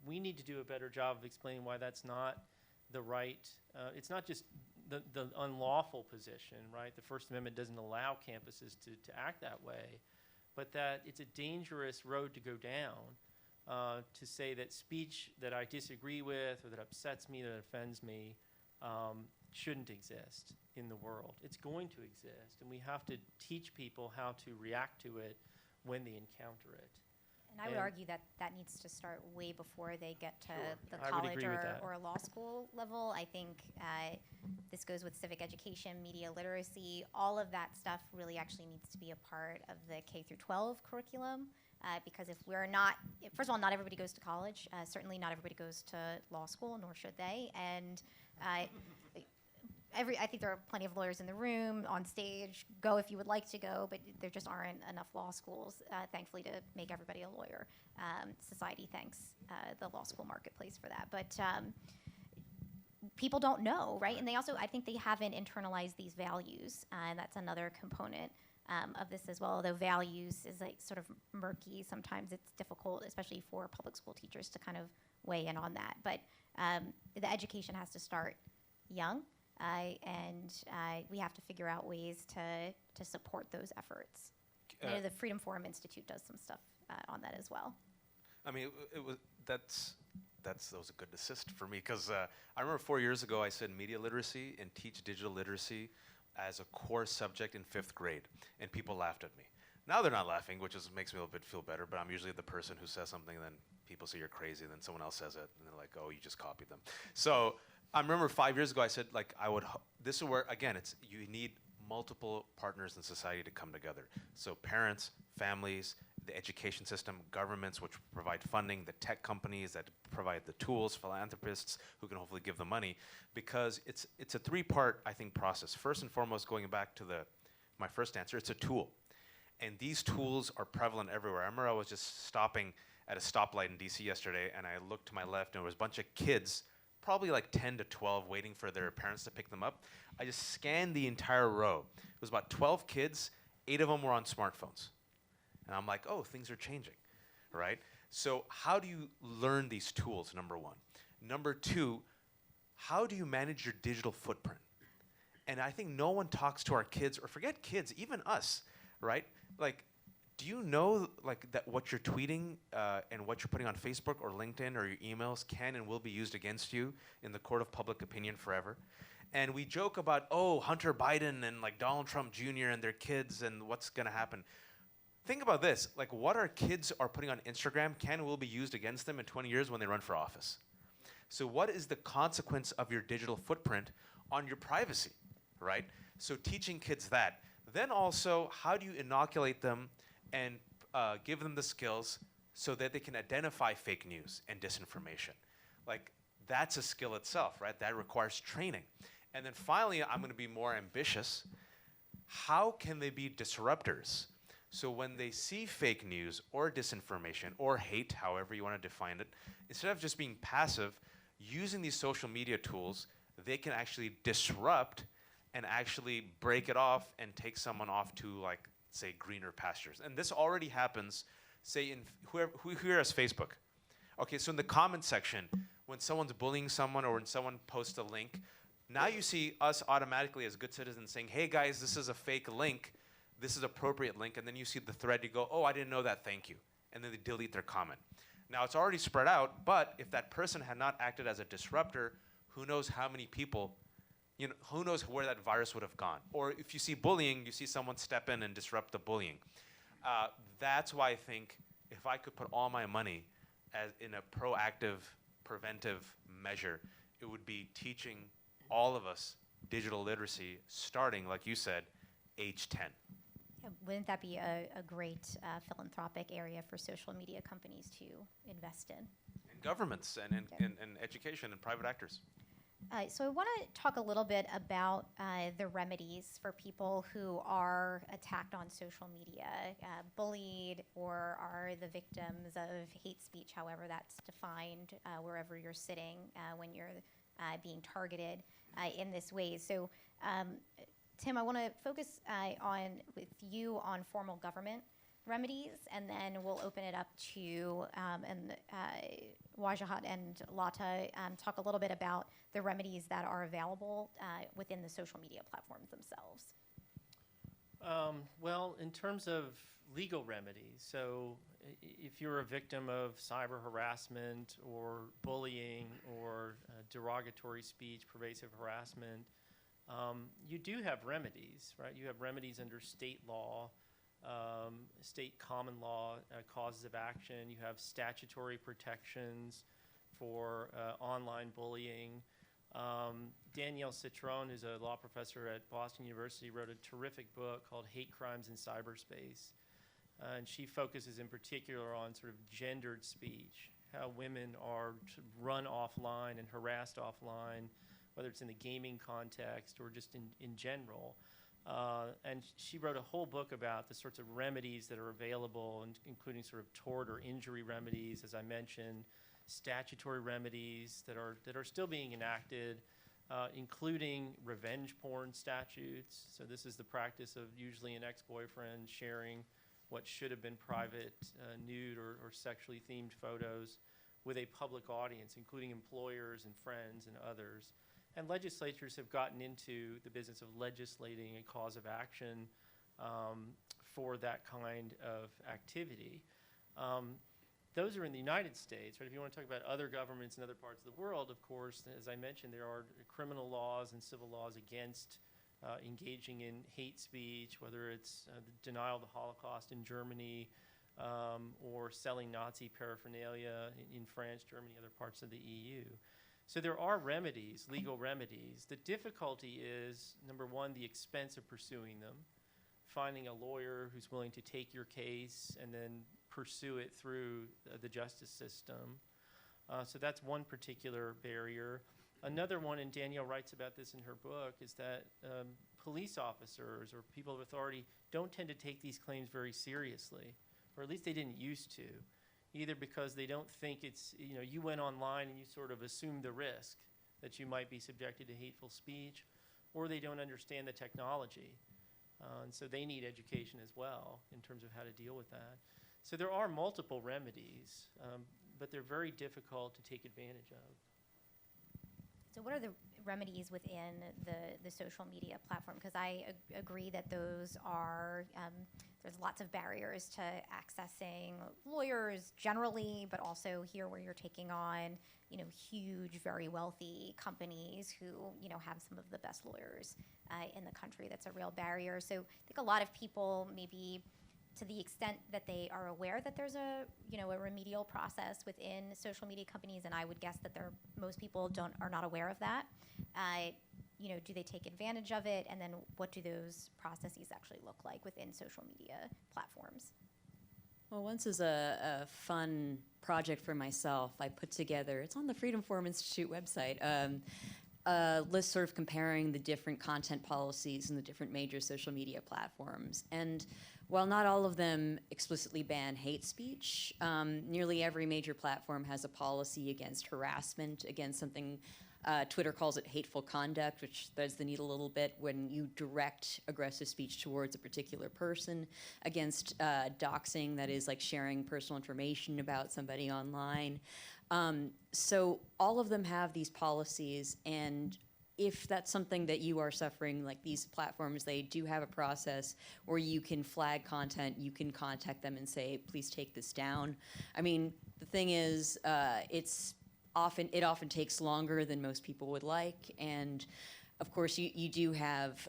We need to do a better job of explaining why that's not the right, it's not just the unlawful position, right? The First Amendment doesn't allow campuses to act that way, but that it's a dangerous road to go down to say that speech that I disagree with or that upsets me, that offends me, shouldn't exist in the world. It's going to exist, and we have to teach people how to react to it when they encounter it. And I would argue that that needs to start way before they get to the I would college agree with that. or law school level. I think this goes with civic education, media literacy. All of that stuff really actually needs to be a part of the K through 12 curriculum. Because if we're not, first of all, not everybody goes to college. Certainly not everybody goes to law school, nor should they. And I think there are plenty of lawyers in the room, on stage. Go if you would like to go, but there just aren't enough law schools, thankfully, to make everybody a lawyer. Society thanks the law school marketplace for that. But people don't know, right? And they also, I think they haven't internalized these values, and that's another component of this as well. Although values is like sort of murky, sometimes it's difficult, especially for public school teachers, to kind of weigh in on that. But the education has to start young. And we have to figure out ways to support those efforts. I know the Freedom Forum Institute does some stuff on that as well. I mean, that was a good assist for me, because I remember 4 years ago I said media literacy and teach digital literacy as a core subject in 5th grade, and people laughed at me. Now they're not laughing, which makes me a little bit feel better, but I'm usually the person who says something, and then people say you're crazy, and then someone else says it, and they're like, oh, you just copied them. So I remember 5 years ago, I said, like, this is where, again, you need multiple partners in society to come together. So parents, families, the education system, governments which provide funding, the tech companies that provide the tools, philanthropists who can hopefully give the money, because it's a three-part, I think, process. First and foremost, going back to my first answer, it's a tool. And these tools are prevalent everywhere. I remember I was just stopping at a stoplight in DC yesterday, and I looked to my left, and there was a bunch of kids, probably like 10 to 12, waiting for their parents to pick them up. I just scanned the entire row. It was about 12 kids, 8 of them were on smartphones. And I'm like, oh, things are changing, right? So how do you learn these tools, number one? Number two, how do you manage your digital footprint? And I think no one talks to our kids, or forget kids, even us, right? Like, do you know that what you're tweeting and what you're putting on Facebook or LinkedIn or your emails can and will be used against you in the court of public opinion forever? And we joke about, oh, Hunter Biden and like Donald Trump Jr. and their kids and what's gonna happen. Think about this, like what our kids are putting on Instagram can and will be used against them in 20 years when they run for office. So what is the consequence of your digital footprint on your privacy, right? So teaching kids that. Then also, how do you inoculate them and give them the skills so that they can identify fake news and disinformation? Like, that's a skill itself, right? That requires training. And then finally, I'm gonna be more ambitious. How can they be disruptors? So when they see fake news or disinformation or hate, however you want to define it, instead of just being passive, using these social media tools, they can actually disrupt and actually break it off and take someone off to, like, say, greener pastures. And this already happens, say, in who here has Facebook? Okay, so in the comment section, when someone's bullying someone or when someone posts a link, now you see us automatically as good citizens saying, hey guys, this is a fake link, this is appropriate link, and then you see the thread, you go, oh, I didn't know that, thank you. And then they delete their comment. Now it's already spread out, but if that person had not acted as a disruptor, who knows how many people, who knows where that virus would have gone. Or if you see bullying, you see someone step in and disrupt the bullying. That's why I think if I could put all my money in a proactive, preventive measure, it would be teaching all of us digital literacy starting, like you said, age 10. Yeah, wouldn't that be a great philanthropic area for social media companies to invest in? And governments and education and private actors. So I want to talk a little bit about the remedies for people who are attacked on social media, bullied, or are the victims of hate speech, however that's defined, wherever you're sitting when you're being targeted in this way. So Tim, I want to focus with you on formal government remedies, and then we'll open it up to Wajahat and Lata talk a little bit about the remedies that are available within the social media platforms themselves. Well, in terms of legal remedies, so if you're a victim of cyber harassment or bullying or derogatory speech, pervasive harassment, you do have remedies, right? You have remedies under state law, state common law causes of action. You have statutory protections for online bullying. Danielle Citron, who's a law professor at Boston University, wrote a terrific book called Hate Crimes in Cyberspace. And she focuses in particular on sort of gendered speech, how women are run offline and harassed offline, whether it's in the gaming context or just in general. And she wrote a whole book about the sorts of remedies that are available, including sort of tort or injury remedies, as I mentioned, statutory remedies that are still being enacted, including revenge porn statutes. So this is the practice of usually an ex-boyfriend sharing what should have been private, nude or sexually themed photos with a public audience, including employers and friends and others. And legislatures have gotten into the business of legislating a cause of action for that kind of activity. Those are in the United States, right? If you want to talk about other governments in other parts of the world, of course, as I mentioned, there are criminal laws and civil laws against engaging in hate speech, whether it's the denial of the Holocaust in Germany, or selling Nazi paraphernalia in France, Germany, other parts of the EU. So there are remedies, legal remedies. The difficulty is, number one, the expense of pursuing them, finding a lawyer who's willing to take your case and then pursue it through the justice system. So that's one particular barrier. Another one, and Danielle writes about this in her book, is that police officers or people of authority don't tend to take these claims very seriously, or at least they didn't used to, either because they don't think it's, you went online and you sort of assumed the risk that you might be subjected to hateful speech, or they don't understand the technology. And so they need education as well in terms of how to deal with that. So there are multiple remedies, but they're very difficult to take advantage of. So what are the remedies within the social media platform? Because I agree that those are, there's lots of barriers to accessing lawyers generally, but also here where you're taking on, huge, very wealthy companies who, have some of the best lawyers in the country. That's a real barrier. So I think a lot of people, maybe to the extent that they are aware that there's a remedial process within social media companies, and I would guess that most people are not aware of that. Do they take advantage of it, and then what do those processes actually look like within social media platforms? Well, once as a fun project for myself, I put together, it's on the Freedom Forum Institute website, a list sort of comparing the different content policies in the different major social media platforms. And while not all of them explicitly ban hate speech, nearly every major platform has a policy against harassment, against something Twitter calls it hateful conduct, which threads the needle a little bit when you direct aggressive speech towards a particular person, against doxing, that is like sharing personal information about somebody online. So all of them have these policies, and if that's something that you are suffering, like these platforms, they do have a process where you can flag content, you can contact them and say, please take this down. I mean, the thing is, it often takes longer than most people would like, and of course you do have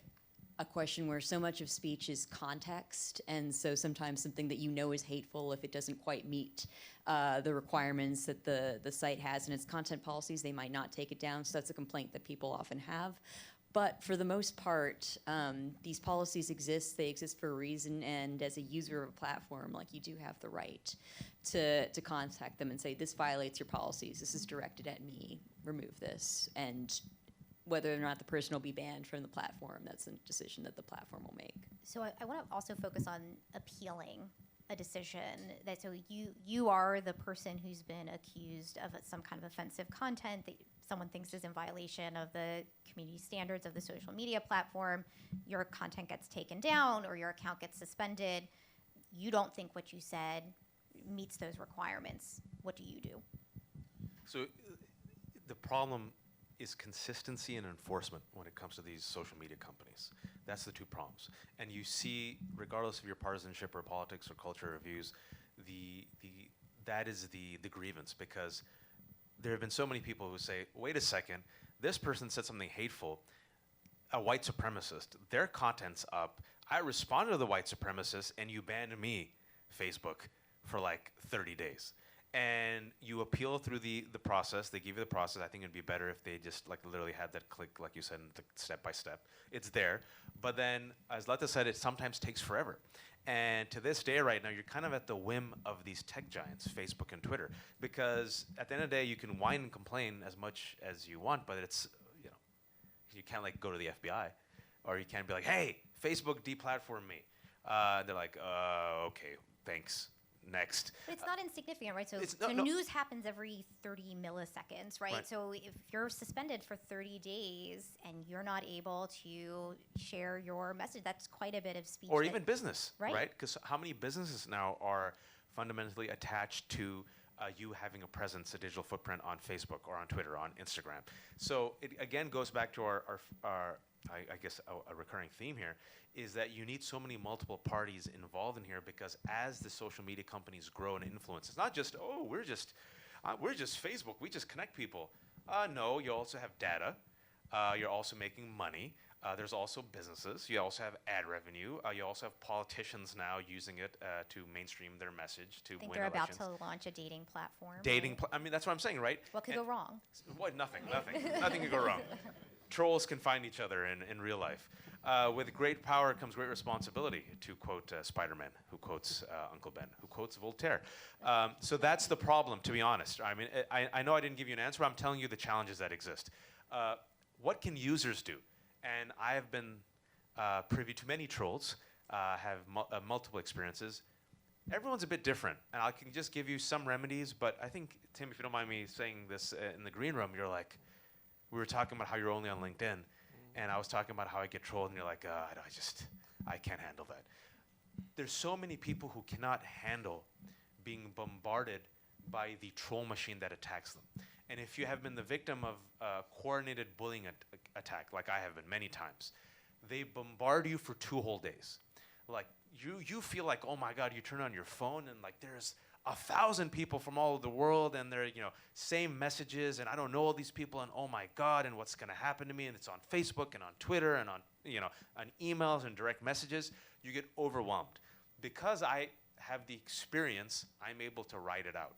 a question where so much of speech is context, and so sometimes something that is hateful, if it doesn't quite meet the requirements that the site has in its content policies, they might not take it down. So that's a complaint that people often have. But for the most part, these policies exist. They exist for a reason, and as a user of a platform, you do have the right to contact them and say, this violates your policies, this is directed at me, remove this. And whether or not the person will be banned from the platform, that's a decision that the platform will make. So I want to also focus on appealing a decision. So you are the person who's been accused of some kind of offensive content that someone thinks is in violation of the community standards of the social media platform. Your content gets taken down or your account gets suspended. You don't think what you said meets those requirements. What do you do? So the problem is consistency and enforcement when it comes to these social media companies. That's the two problems. And you see, regardless of your partisanship or politics or culture or views, that is the grievance, because there have been so many people who say, wait a second, this person said something hateful, a white supremacist, their content's up, I responded to the white supremacist and you banned me, Facebook, for 30 days. And you appeal through the process. They give you the process. I think it'd be better if they just literally had that click, like you said, step by step. It's there. But then, as Lata said, it sometimes takes forever. And to this day right now, you're kind of at the whim of these tech giants, Facebook and Twitter. Because at the end of the day, you can whine and complain as much as you want, but it's, you can't go to the FBI. Or you can't be like, hey, Facebook deplatformed me. They're like, okay, thanks. Next. But it's not insignificant, right? So no. News happens every 30 milliseconds, right? So if you're suspended for 30 days and you're not able to share your message, that's quite a bit of speech. Or even business, right? right? Because how many businesses now are fundamentally attached to you having a presence, a digital footprint on Facebook or on Twitter, on Instagram? So it again goes back to our I guess a recurring theme here, is that you need so many multiple parties involved in here, because as the social media companies grow and influence, it's not just, we're just Facebook, we just connect people. No, you also have data. You're also making money. There's also businesses. You also have ad revenue. You also have politicians now using it to mainstream their message to I think win they're elections. about to launch a dating platform. Dating. right? I mean, that's what I'm saying, right? What could And- go wrong? What? Nothing. Nothing could go wrong. Trolls can find each other in real life. With great power comes great responsibility, to quote Spider-Man, who quotes Uncle Ben, who quotes Voltaire. So that's the problem, to be honest. I mean, I know I didn't give you an answer, but I'm telling you the challenges that exist. What can users do? And I have been privy to many trolls, have multiple experiences. Everyone's a bit different, and I can just give you some remedies, but I think, Tim, if you don't mind me saying this in the green room, you're like, we were talking about how you're only on LinkedIn, and I was talking about how I get trolled, and you're like, I can't handle that. There's so many people who cannot handle being bombarded by the troll machine that attacks them. And if you have been the victim of a coordinated bullying attack, like I have been many times, they bombard you for 2 whole days. Like, you feel like, oh my God, you turn on your phone and like there's 1,000 people from all over the world and they're, same messages and I don't know all these people and oh my God, and what's gonna happen to me? And it's on Facebook and on Twitter and on, on emails and direct messages. You get overwhelmed. Because I have the experience, I'm able to write it out.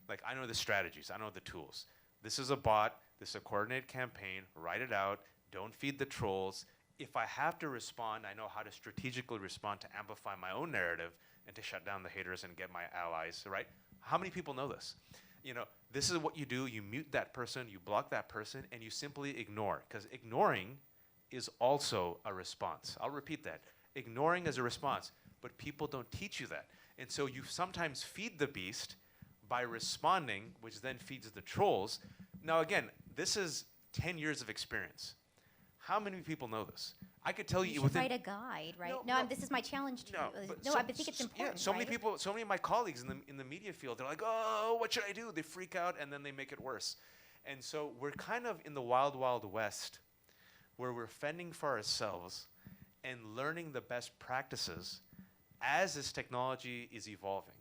Like, I know the strategies, I know the tools. This is a bot, this is a coordinated campaign, write it out, don't feed the trolls. If I have to respond, I know how to strategically respond to amplify my own narrative and to shut down the haters and get my allies, right? How many people know this? This is what you do, you mute that person, you block that person, and you simply ignore. Because ignoring is also a response. I'll repeat that. Ignoring is a response, but people don't teach you that. And so you sometimes feed the beast by responding, which then feeds the trolls. Now again, this is 10 years of experience. How many people know this? I could tell You you should within... write a guide, right? No, no. This is my challenge to you. but No, so- I think it's so- important. Yeah, so many right? people, so many of my colleagues in the media field, they're like, oh, what should I do? They freak out and then they make it worse. And so we're kind of in the wild, wild west where we're fending for ourselves and learning the best practices as this technology is evolving,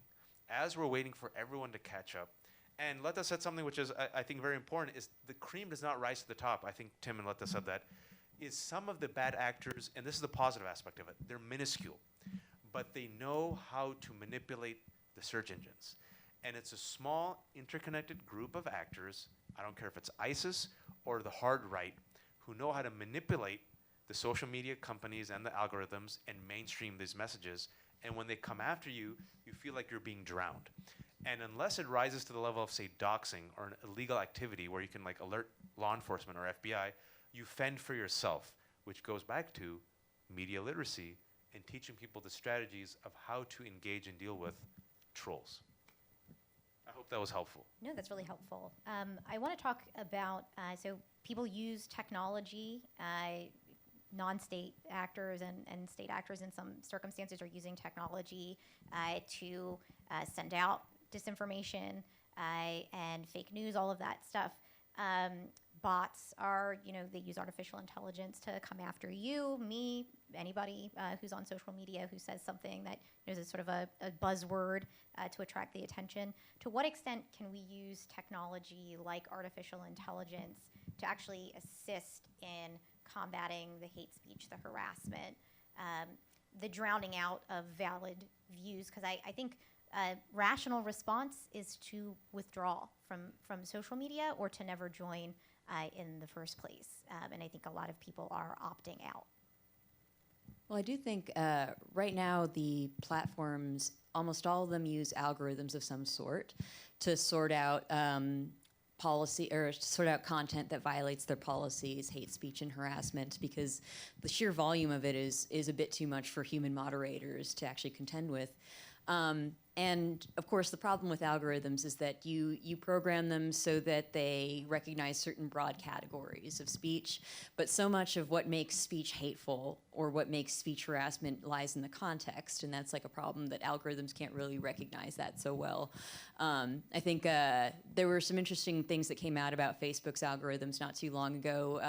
as we're waiting for everyone to catch up. And Lata said something which is, I think, very important, is the cream does not rise to the top. I think Tim and Lata said that. Is some of the bad actors, and this is the positive aspect of it, they're minuscule, but they know how to manipulate the search engines. And it's a small, interconnected group of actors, I don't care if it's ISIS or the hard right, who know how to manipulate the social media companies and the algorithms and mainstream these messages. And when they come after you, you feel like you're being drowned. And unless it rises to the level of, say, doxing or an illegal activity where you can like alert law enforcement or FBI, you fend for yourself, which goes back to media literacy and teaching people the strategies of how to engage and deal with trolls. I hope that was helpful. No, that's really helpful. I want to talk about, so people use technology, non-state actors and state actors in some circumstances are using technology to send out disinformation and fake news, all of that stuff. Bots are, they use artificial intelligence to come after you, me, anybody who's on social media who says something that is a sort of a buzzword to attract the attention. To what extent can we use technology like artificial intelligence to actually assist in combating the hate speech, the harassment, the drowning out of valid views? Because I think rational response is to withdraw from social media or to never join in the first place. And I think a lot of people are opting out. Well, I do think right now the platforms, almost all of them use algorithms of some sort to sort out policy or sort out content that violates their policies, hate speech and harassment, because the sheer volume of it is a bit too much for human moderators to actually contend with. And of course, the problem with algorithms is that you program them so that they recognize certain broad categories of speech, but so much of what makes speech hateful or what makes speech harassment lies in the context, and that's like a problem that algorithms can't really recognize that so well. I think there were some interesting things that came out about Facebook's algorithms not too long ago.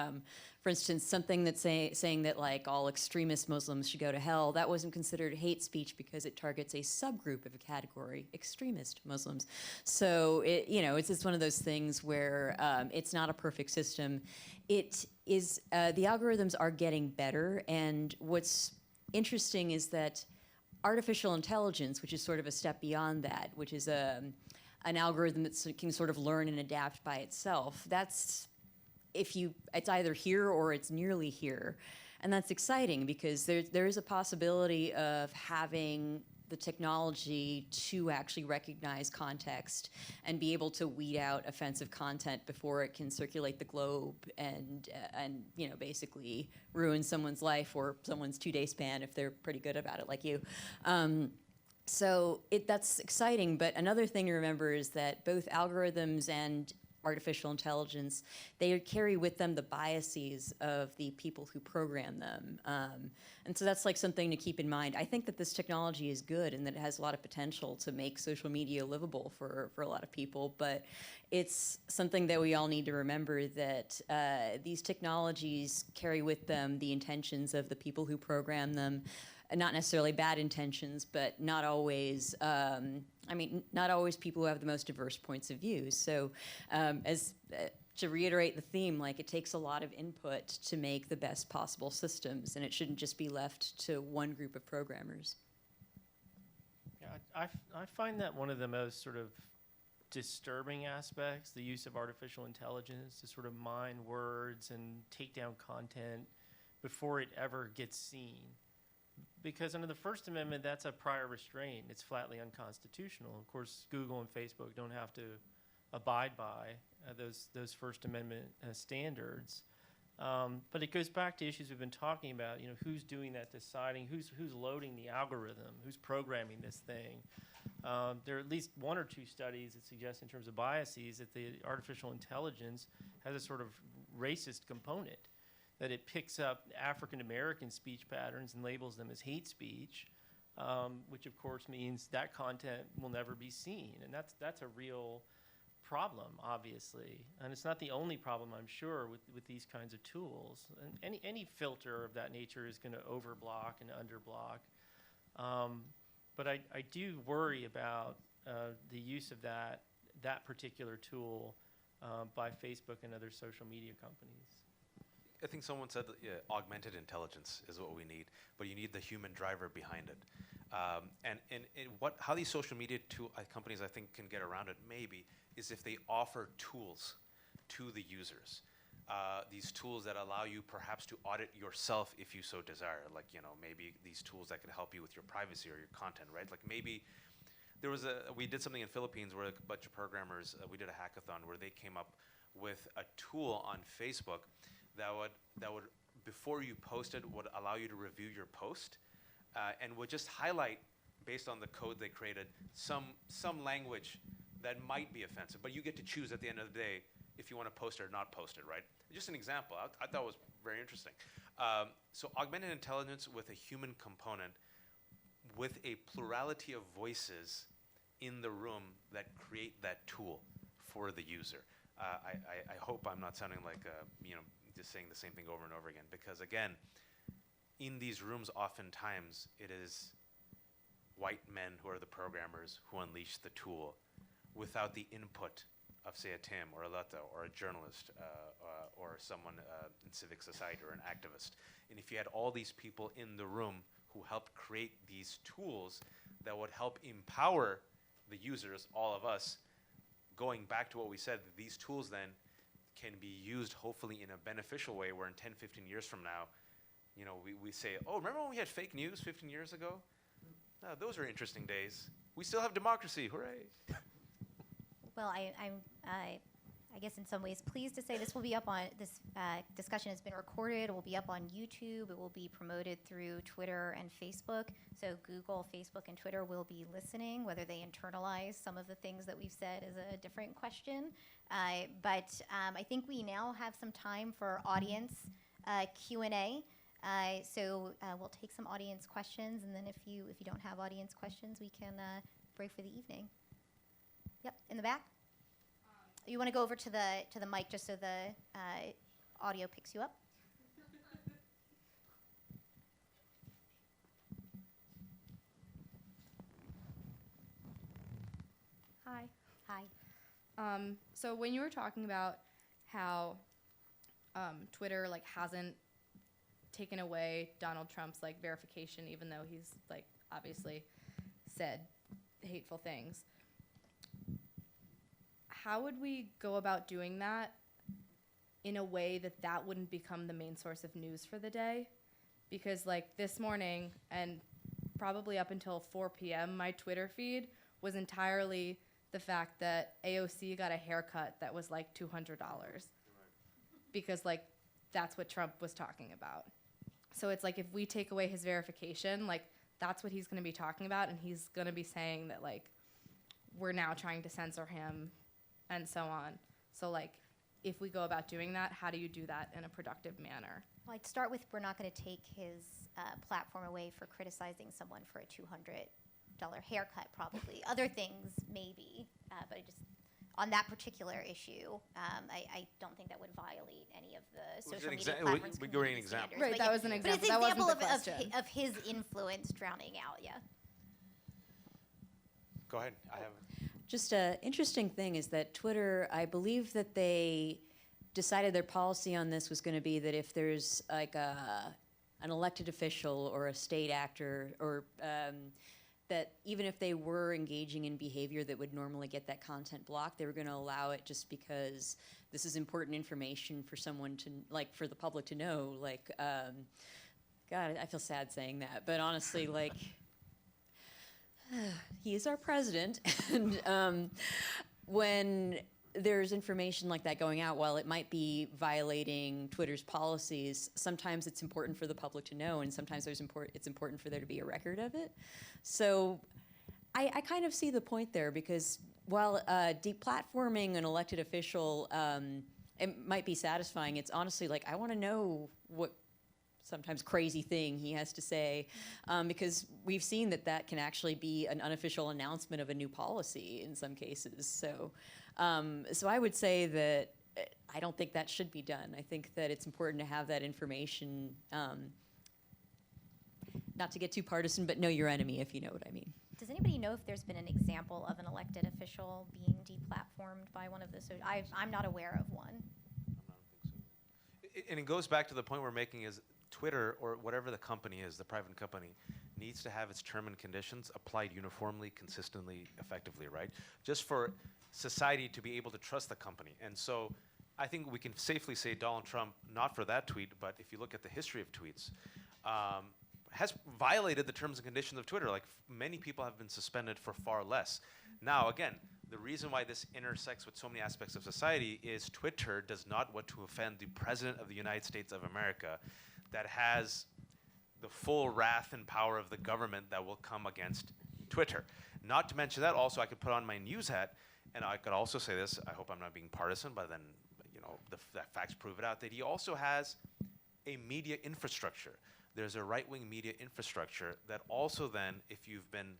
For instance, something that's saying that like all extremist Muslims should go to hell, that wasn't considered hate speech because it targets a subgroup of a category, extremist Muslims. So it's just one of those things where it's not a perfect system. It is the algorithms are getting better, and what's interesting is that artificial intelligence, which is sort of a step beyond that, which is an algorithm that can sort of learn and adapt by itself. It's either here or it's nearly here. And that's exciting because there is a possibility of having the technology to actually recognize context and be able to weed out offensive content before it can circulate the globe and basically ruin someone's life or someone's 2-day span if they're pretty good about it, like you. So that's exciting, but another thing to remember is that both algorithms and artificial intelligence, they carry with them the biases of the people who program them. And so that's like something to keep in mind. I think that this technology is good and that it has a lot of potential to make social media livable for a lot of people, but it's something that we all need to remember that these technologies carry with them the intentions of the people who program them. Not necessarily bad intentions, but not always. Not always people who have the most diverse points of view. So, to reiterate the theme, like it takes a lot of input to make the best possible systems, and it shouldn't just be left to one group of programmers. Yeah, I find that one of the most sort of disturbing aspects, the use of artificial intelligence to sort of mine words and take down content before it ever gets seen. Because under the First Amendment, that's a prior restraint. It's flatly unconstitutional. Of course, Google and Facebook don't have to abide by those First Amendment standards. But it goes back to issues we've been talking about. Who's doing that deciding? Who's loading the algorithm? Who's programming this thing? There are at least 1 or 2 studies that suggest, in terms of biases, that the artificial intelligence has a sort of racist component. That it picks up African American speech patterns and labels them as hate speech, which of course means that content will never be seen, and that's a real problem, obviously, and it's not the only problem, I'm sure, with these kinds of tools. And any filter of that nature is going to overblock and underblock, but I do worry about the use of that particular tool by Facebook and other social media companies. I think someone said that, augmented intelligence is what we need, but you need the human driver behind it. How these social media companies, I think, can get around it maybe is if they offer tools to the users. These tools that allow you perhaps to audit yourself if you so desire. Like, maybe these tools that can help you with your privacy or your content, right? Like maybe we did something in Philippines where a bunch of programmers, we did a hackathon where they came up with a tool on Facebook that would before you posted would allow you to review your post and would just highlight, based on the code they created, some language that might be offensive, but you get to choose at the end of the day if you want to post it or not post it, right? Just an example. I thought was very interesting. So augmented intelligence with a human component, with a plurality of voices in the room that create that tool for the user. I hope I'm not sounding like just saying the same thing over and over again, because again, in these rooms oftentimes it is white men who are the programmers who unleash the tool without the input of, say, a Tim or a Lata or a journalist or someone in civic society or an activist. And if you had all these people in the room who helped create these tools that would help empower the users, all of us, going back to what we said, these tools then can be used hopefully in a beneficial way where in 10, 15 years from now, we say, oh, remember when we had fake news 15 years ago? No, those are interesting days. We still have democracy, hooray. Well, I guess in some ways pleased to say this will be up on, this discussion has been recorded, it will be up on YouTube, it will be promoted through Twitter and Facebook. So Google, Facebook, and Twitter will be listening. Whether they internalize some of the things that we've said is a different question. But I think we now have some time for audience Q&A. So we'll take some audience questions, and then if you don't have audience questions, we can break for the evening. Yep, in the back. You want to go over to the mic just so the audio picks you up? Hi. So when you were talking about how Twitter like hasn't taken away Donald Trump's like verification, even though he's like obviously said hateful things, how would we go about doing that in a way that that wouldn't become the main source of news for the day? Because like this morning and probably up until 4 p.m. my Twitter feed was entirely the fact that AOC got a haircut that was like $200 because like that's what Trump was talking about. So it's like if we take away his verification, like that's what he's going to be talking about, and he's going to be saying that like we're now trying to censor him and so on. So like if we go about doing that, how do you do that in a productive manner? Well, I'd start with we're not going to take his platform away for criticizing someone for a $200 haircut, probably. Other things, maybe. But I just, on that particular issue, I don't think that would violate any of the Was social it media exa- platforms' we- we give an community example. standards. Right, But that yeah, was an but example. it's That an wasn't example the question. of his influence drowning out, yeah. Go ahead. I have. Just an interesting thing is that Twitter, I believe that they decided their policy on this was going to be that if there's like an elected official or a state actor or that even if they were engaging in behavior that would normally get that content blocked, they were going to allow it just because this is important information for someone to, like, for the public to know. Like, God, I feel sad saying that, but honestly, like, he is our president, and when there's information like that going out, while it might be violating Twitter's policies, sometimes it's important for the public to know, and sometimes it's important for there to be a record of it. So I kind of see the point there, because while deplatforming an elected official, it might be satisfying, it's honestly like, I want to know what sometimes crazy thing he has to say, because we've seen that that can actually be an unofficial announcement of a new policy in some cases. So I would say that I don't think that should be done. I think that it's important to have that information, not to get too partisan, but know your enemy, if you know what I mean. Does anybody know if there's been an example of an elected official being deplatformed by one of the I'm not aware of one. And it goes back to the point we're making is Twitter, or whatever the company is, the private company, needs to have its term and conditions applied uniformly, consistently, effectively, right? Just for society to be able to trust the company. And so I think we can safely say Donald Trump, not for that tweet, but if you look at the history of tweets, has violated the terms and conditions of Twitter. Like, many people have been suspended for far less. Now, again, the reason why this intersects with so many aspects of society is Twitter does not want to offend the President of the United States of America, that has the full wrath and power of the government that will come against Twitter. Not to mention that, also, I could put on my news hat, and I could also say this, I hope I'm not being partisan, but then, you know, the facts prove it out, that he also has a media infrastructure. There's a right-wing media infrastructure that also then, if you've been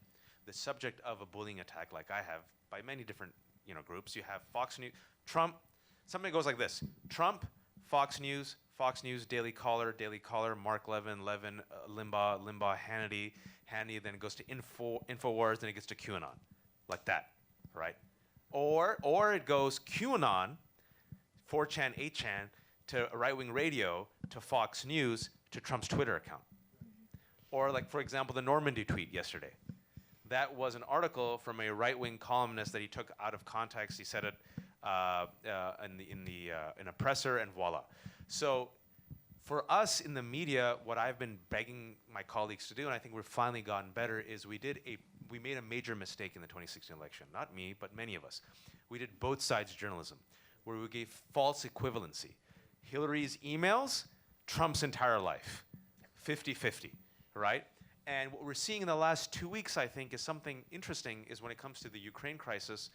the subject of a bullying attack like I have, by many different, you know, groups, you have Fox News, Trump, something goes like this: Trump, Fox News, Daily Caller, Mark Levin, Limbaugh, Hannity, then it goes to InfoWars, then it gets to QAnon, like that, right? Or it goes QAnon, 4chan, 8chan, to right-wing radio, to Fox News, to Trump's Twitter account. Or, like, for example, the Normandy tweet yesterday. That was an article from a right-wing columnist that he took out of context. He said it in a presser, and voila. So for us in the media, what I've been begging my colleagues to do, and I think we've finally gotten better, is we made a major mistake in the 2016 election. Not me, but many of us. We did both sides journalism, where we gave false equivalency. Hillary's emails, Trump's entire life, 50-50, right? And what we're seeing in the last 2 weeks, I think, is something interesting, is when it comes to the Ukraine crisis,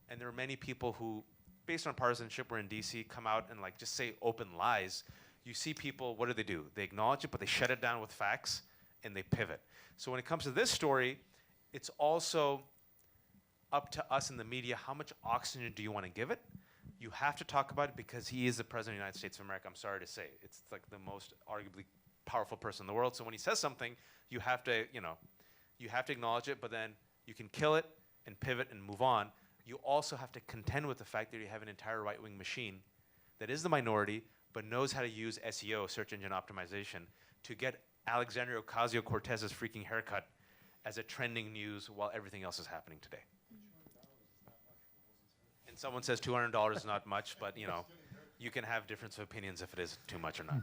and there are many people who, based on partisanship, were in DC, come out and like just say open lies. You see people, what do? They acknowledge it, but they shut it down with facts, and they pivot. So when it comes to this story, it's also up to us in the media, how much oxygen do you want to give it? You have to talk about it because he is the President of the United States of America. I'm sorry to say. It's like the most arguably powerful person in the world. So when he says something, you have to, you have to acknowledge it, but then you can kill it and pivot and move on. you also have to contend with the fact that you have an entire right-wing machine that is the minority, but knows how to use SEO, search engine optimization, to get Alexandria Ocasio-Cortez's freaking haircut as a trending news while everything else is happening today. And someone says $200 is not much, but you can have difference of opinions if it is too much or not.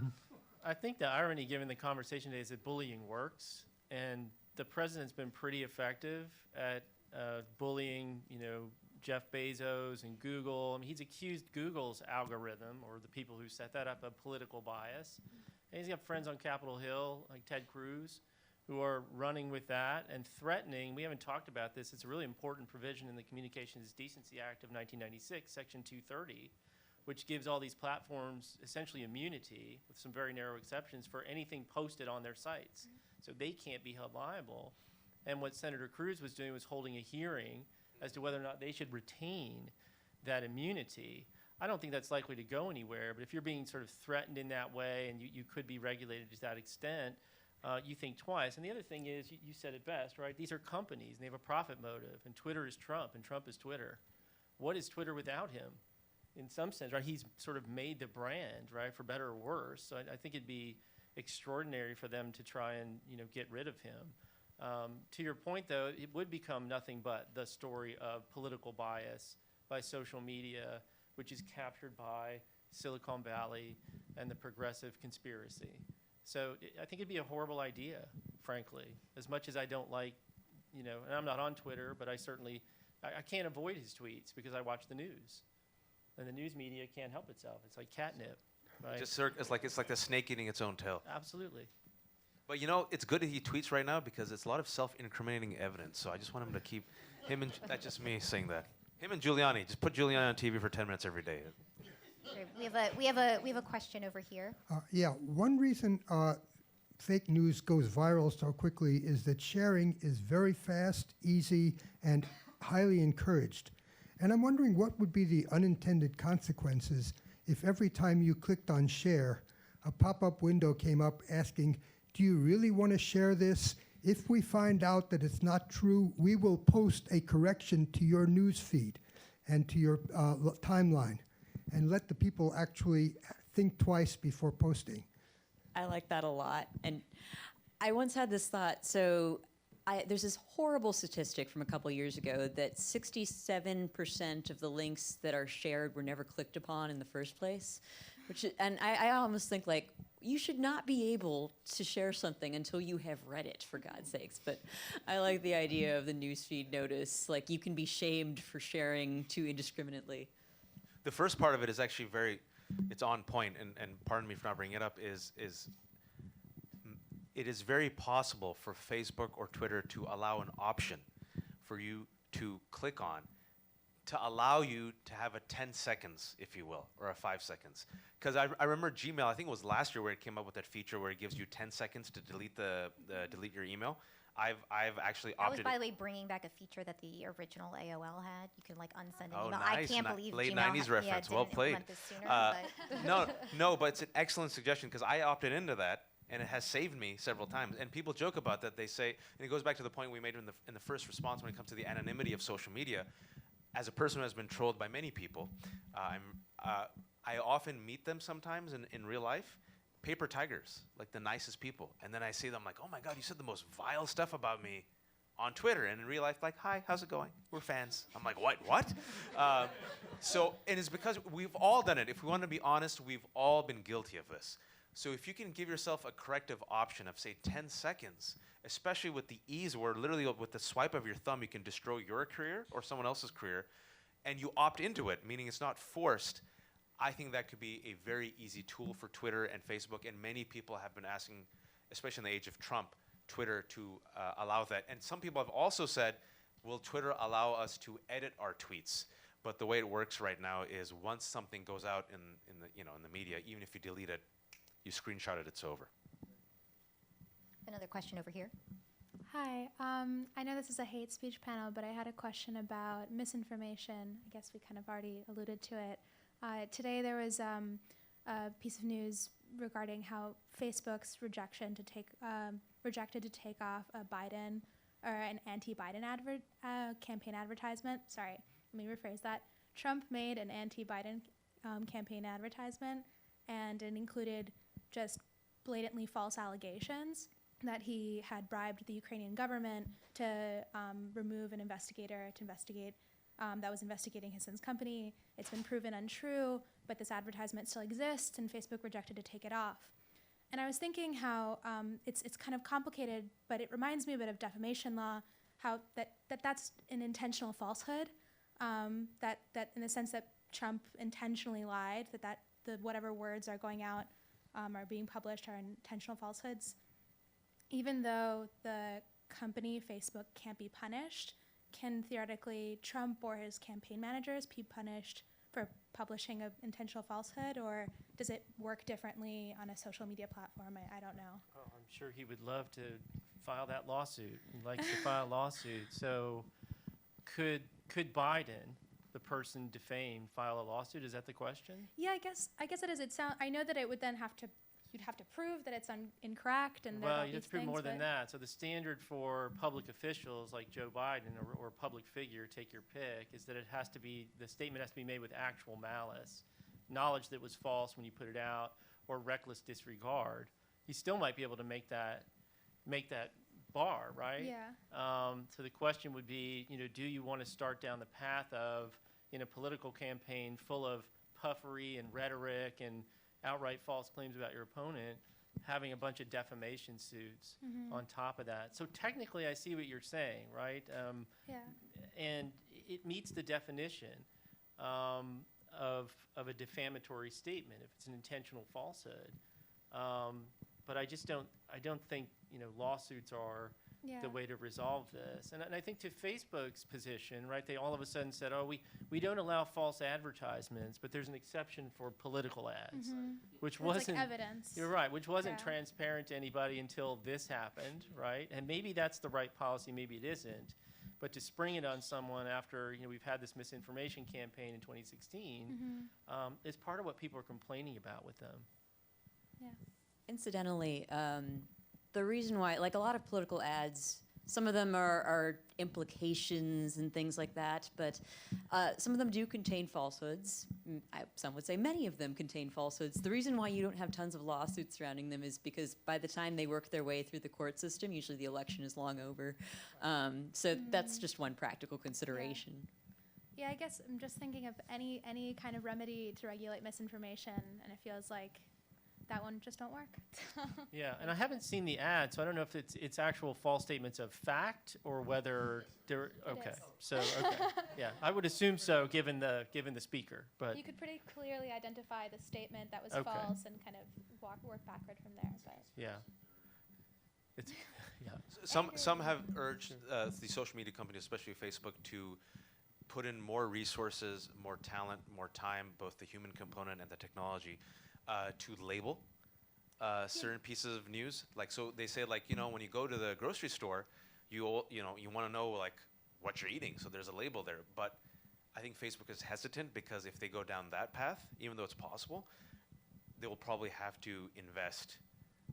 I think the irony, given the conversation today, is that bullying works, and the president's been pretty effective at bullying, Jeff Bezos and Google. I mean, he's accused Google's algorithm, or the people who set that up, of political bias. And he's got friends on Capitol Hill, like Ted Cruz, who are running with that and threatening. We haven't talked about this. It's a really important provision in the Communications Decency Act of 1996, Section 230, which gives all these platforms essentially immunity, with some very narrow exceptions, for anything posted on their sites. So they can't be held liable. And what Senator Cruz was doing was holding a hearing as to whether or not they should retain that immunity. I don't think that's likely to go anywhere, but if you're being sort of threatened in that way and you could be regulated to that extent, you think twice. And the other thing is, you said it best, right? These are companies, and they have a profit motive, and Twitter is Trump, and Trump is Twitter. What is Twitter without him? In some sense, right? He's sort of made the brand, right, for better or worse. So I think it'd be extraordinary for them to try and, get rid of him. To your point, though, it would become nothing but the story of political bias by social media, which is captured by Silicon Valley and the progressive conspiracy. So I think it'd be a horrible idea, frankly. As much as I don't like, and I'm not on Twitter, but I can't avoid his tweets because I watch the news. And the news media can't help itself. It's like catnip, right? It's like the snake eating its own tail. Absolutely. But it's good that he tweets right now because it's a lot of self-incriminating evidence. So I just want him to keep him and that's just me saying that. Him and Giuliani. Just put Giuliani on TV for 10 minutes every day. Great. We have a question over here. Yeah, one reason fake news goes viral so quickly is that sharing is very fast, easy, and highly encouraged. And I'm wondering what would be the unintended consequences if every time you clicked on share, a pop-up window came up asking, do you really want to share this? If we find out that it's not true, we will post a correction to your news feed and to your timeline, and let the people actually think twice before posting. I like that a lot. And I once had this thought. So there's this horrible statistic from a couple years ago that 67% of the links that are shared were never clicked upon in the first place. And I almost think, like, you should not be able to share something until you have read it, for God's sakes. But I like the idea of the newsfeed notice. Like, you can be shamed for sharing too indiscriminately. The first part of it is actually it's on point, and pardon me for not bringing it up, it is very possible for Facebook or Twitter to allow an option for you to click on to allow you to have a 10 seconds, if you will, or a 5 seconds. Because I remember Gmail, I think it was last year where it came up with that feature where it gives you 10 seconds to delete delete your email. I've actually That was, opted. by the way, bringing back a feature that the original AOL had. You could unsend an Oh, email. nice. I can't believe Late Gmail 90s reference. Well didn't played. implement this sooner, No, but it's an excellent suggestion because I opted into that, and it has saved me several times. And people joke about that. They say, and it goes back to the point we made in the first response when it comes to the anonymity of social media. As a person who has been trolled by many people, I often meet them sometimes in real life. Paper tigers, like the nicest people. And then I see them like, oh my God, you said the most vile stuff about me on Twitter. And in real life, like, hi, how's it going? We're fans. I'm like, what? And it's because we've all done it. If we want to be honest, we've all been guilty of this. So if you can give yourself a corrective option of, say, 10 seconds, especially with the ease where literally with the swipe of your thumb, you can destroy your career or someone else's career, and you opt into it, meaning it's not forced, I think that could be a very easy tool for Twitter and Facebook, and many people have been asking, especially in the age of Trump, Twitter to allow that. And some people have also said, will Twitter allow us to edit our tweets? But the way it works right now is once something goes out in the media, even if you delete it, you screenshot it, it's over. Another question over here. Hi. I know this is a hate speech panel, but I had a question about misinformation. I guess we kind of already alluded to it. Today there was a piece of news regarding how Facebook's rejected to take off a Biden or an anti-Biden campaign advertisement. Sorry, let me rephrase that. Trump made an anti-Biden campaign advertisement, and it included just blatantly false allegations that he had bribed the Ukrainian government to remove an investigator to investigate that was investigating his son's company. It's been proven untrue, but this advertisement still exists, and Facebook rejected to take it off. And I was thinking how it's kind of complicated, but it reminds me a bit of defamation law, how that's an intentional falsehood, that in the sense that Trump intentionally lied, that the whatever words are going out are being published are intentional falsehoods. Even though the company, Facebook, can't be punished, can theoretically Trump or his campaign managers be punished for publishing an intentional falsehood, or does it work differently on a social media platform? I don't know. Oh, I'm sure he would love to file that lawsuit. He likes to file lawsuits. So could Biden, the person defamed, file a lawsuit? Is that the question? Yeah, I guess it is. I know that it would then you'd have to prove that it's incorrect, and there are Well, all you these have to prove things, more than but- that. So the standard for public officials like Joe Biden or a public figure, take your pick, is that the statement has to be made with actual malice, knowledge that was false when you put it out, or reckless disregard. He still might be able to make that bar, right? Yeah. So the question would be, do you want to start down the path of, in a political campaign full of puffery and rhetoric and outright false claims about your opponent, having a bunch of defamation suits on top of that? So technically, I see what you're saying, right? Yeah. And it meets the definition of a defamatory statement if it's an intentional falsehood. But I don't think lawsuits are Yeah. the way to resolve this. And I think to Facebook's position, right, they all of a sudden said, oh, we don't allow false advertisements, but there's an exception for political ads, which It's wasn't, like evidence. you're right, which wasn't Yeah. transparent to anybody until this happened, right? And maybe that's the right policy, maybe it isn't. But to spring it on someone after we've had this misinformation campaign in 2016 is part of what people are complaining about with them. Yeah. Incidentally, the reason why, like a lot of political ads, some of them are implications and things like that, but some of them do contain falsehoods. Some would say many of them contain falsehoods. The reason why you don't have tons of lawsuits surrounding them is because by the time they work their way through the court system, usually the election is long over. So that's just one practical consideration. Yeah, I guess I'm just thinking of any kind of remedy to regulate misinformation, and it feels like that one just don't work. Yeah, and I haven't seen the ad, so I don't know if it's actual false statements of fact or whether they're okay. is. So yeah, I would assume so, given the speaker. But You could pretty clearly identify the statement that was Okay. false and kind of work backward from there. But yeah, it's yeah. Some have urged the social media companies, especially Facebook, to put in more resources, more talent, more time, both the human component and the technology, to label certain pieces of news. Like, so they say, like, when you go to the grocery store, you want to know like what you're eating, so there's a label there. But I think Facebook is hesitant because if they go down that path, even though it's possible, they will probably have to invest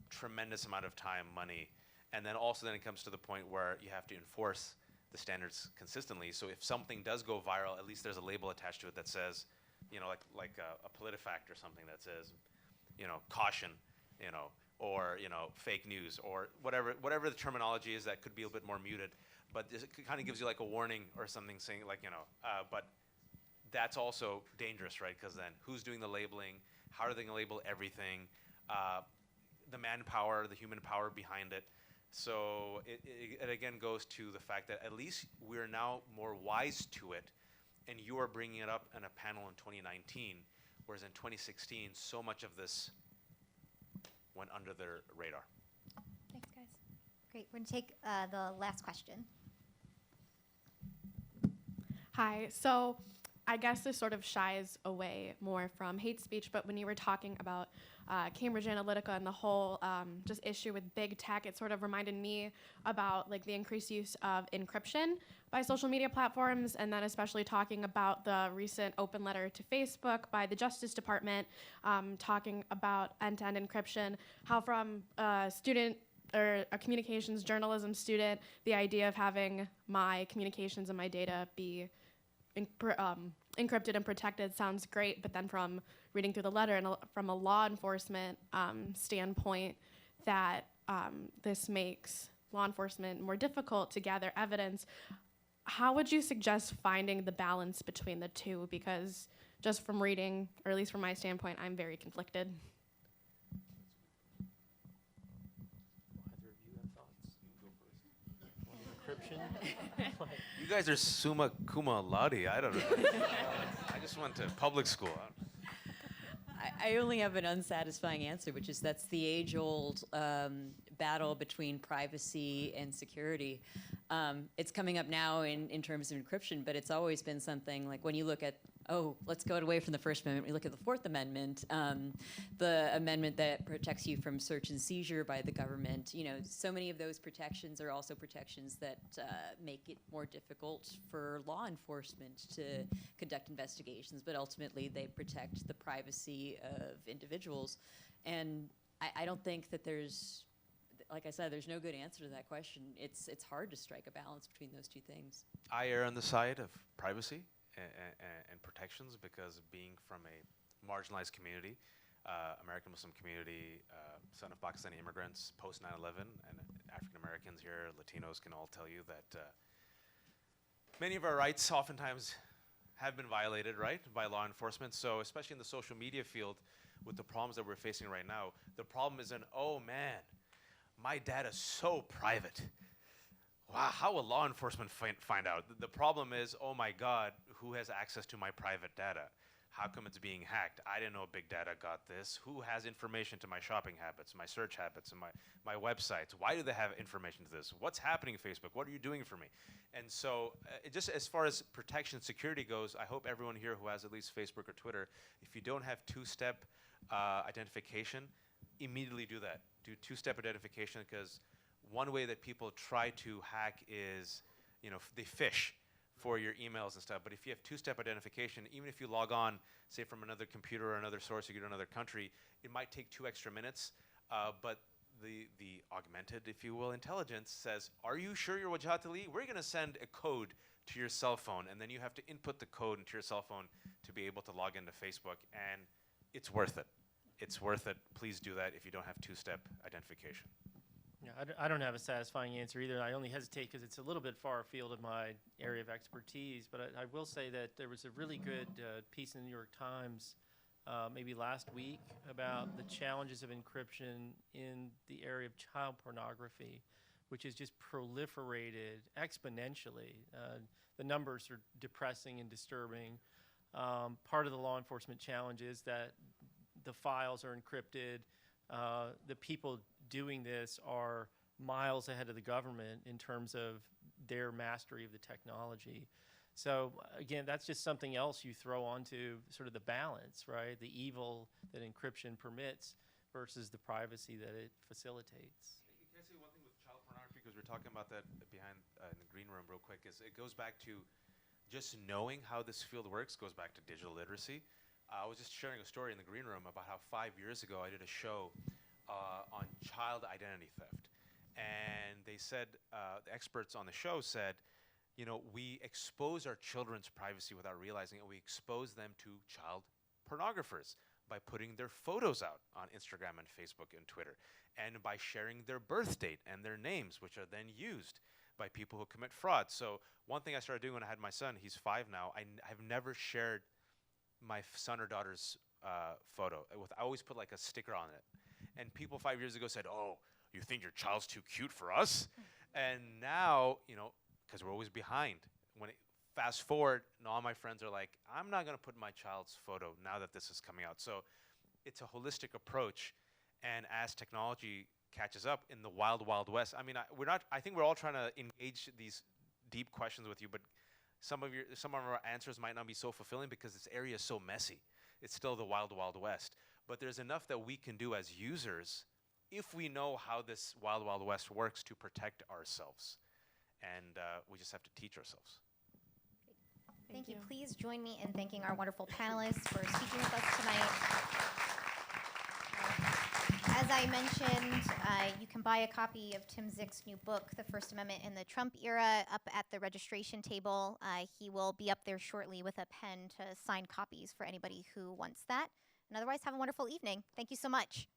tremendous amount of time, money, and then also then it comes to the point where you have to enforce the standards consistently. So if something does go viral, at least there's a label attached to it that says, like a PolitiFact or something that says, caution, or fake news, or whatever the terminology is that could be a bit more muted, but it kind of gives you like a warning or something saying like, but that's also dangerous, right? Because then who's doing the labeling? How are they gonna label everything? The manpower, the human power behind it. So it again goes to the fact that at least we're now more wise to it, and you are bringing it up in a panel in 2019, whereas in 2016, so much of this went under their radar. thanks, guys. Great. We're going to take the last question. Hi. So I guess this sort of shies away more from hate speech, but when you were talking about Cambridge Analytica and the whole just issue with big tech, it sort of reminded me about like the increased use of encryption by social media platforms, and then especially talking about the recent open letter to Facebook by the Justice Department talking about end-to-end encryption, how from a student or a communications journalism student, the idea of having my communications and my data be encrypted and protected sounds great, but then from reading through the letter and from a law enforcement standpoint, that this makes law enforcement more difficult to gather evidence. How would you suggest finding the balance between the two? Because just from reading, or at least from my standpoint, I'm very conflicted. Either of you have thoughts? You go first. Encryption. You guys are summa cum laude. I don't know. I just went to public school. I only have an unsatisfying answer, which is that's the age-old battle between privacy and security. It's coming up now in terms of encryption, but it's always been something like when you look at, let's go away from the First Amendment. We look at the Fourth Amendment, the amendment that protects you from search and seizure by the government. You know, so many of those protections are also protections that make it more difficult for law enforcement to conduct investigations, but ultimately they protect the privacy of individuals. And I don't think that there's, like I said, there's no good answer to that question. It's hard to strike a balance between those two things. I err on the side of privacy and protections because being from a marginalized community, American Muslim community, son of Pakistani immigrants post 9/11, and African Americans here, Latinos can all tell you that many of our rights oftentimes have been violated, right, by law enforcement. So especially in the social media field, with the problems that we're facing right now, the problem isn't, oh man, my data is so private. Wow, how will law enforcement find out? The problem is, oh my God, who has access to my private data? How come it's being hacked? I didn't know big data got this. Who has information to my shopping habits, my search habits, and my websites? Why do they have information to this? What's happening, Facebook? What are you doing for me? And so just as far as protection security goes, I hope everyone here who has at least Facebook or Twitter, if you don't have two-step identification, immediately do that. Do two-step identification, because one way that people try to hack is, you know, they phish for your emails and stuff. But if you have two-step identification, even if you log on, say from another computer or another source, you go to another country, it might take 2 extra minutes. But the augmented, if you will, intelligence says, are you sure you're Wajahat Ali? We're going to send a code to your cell phone, and then you have to input the code into your cell phone to be able to log into Facebook, and it's worth it. It's worth it. Please do that if you don't have two-step identification. Yeah, I don't have a satisfying answer either. I only hesitate because it's a little bit far afield of my area of expertise. But I will say that there was a really good piece in the New York Times maybe last week about the challenges of encryption in the area of child pornography, which has just proliferated exponentially. The numbers are depressing and disturbing. Part of the law enforcement challenge is that the files are encrypted. The people doing this are miles ahead of the government in terms of their mastery of the technology. So again, that's just something else you throw onto sort of the balance, right? The evil that encryption permits versus the privacy that it facilitates. Can I say one thing with child pornography, because we're talking about that behind in the green room real quick, is it goes back to just knowing how this field works, goes back to digital literacy. I was just sharing a story in the green room about how 5 years ago I did a show on child identity theft. And they said, the experts on the show said, you know, we expose our children's privacy without realizing it. We expose them to child pornographers by putting their photos out on Instagram and Facebook and Twitter, and by sharing their birth date and their names, which are then used by people who commit fraud. So one thing I started doing when I had my son, he's 5 now, I've never shared my son or daughter's photo. I always put like a sticker on it. And people 5 years ago said, oh, you think your child's too cute for us? And now, you know, because we're always behind. Fast forward, and all my friends are like, I'm not going to put my child's photo now that this is coming out. So it's a holistic approach. And as technology catches up in the wild, wild west, I mean, I think we're all trying to engage these deep questions with you, but some of our answers might not be so fulfilling because this area is so messy. It's still the wild, wild west. But there's enough that we can do as users if we know how this wild, wild west works to protect ourselves. And we just have to teach ourselves. Thank you. Please join me in thanking our wonderful panelists for speaking with us tonight. as I mentioned, you can buy a copy of Tim Zick's new book, The First Amendment in the Trump Era, up at the registration table. He will be up there shortly with a pen to sign copies for anybody who wants that. And otherwise, have a wonderful evening. Thank you so much.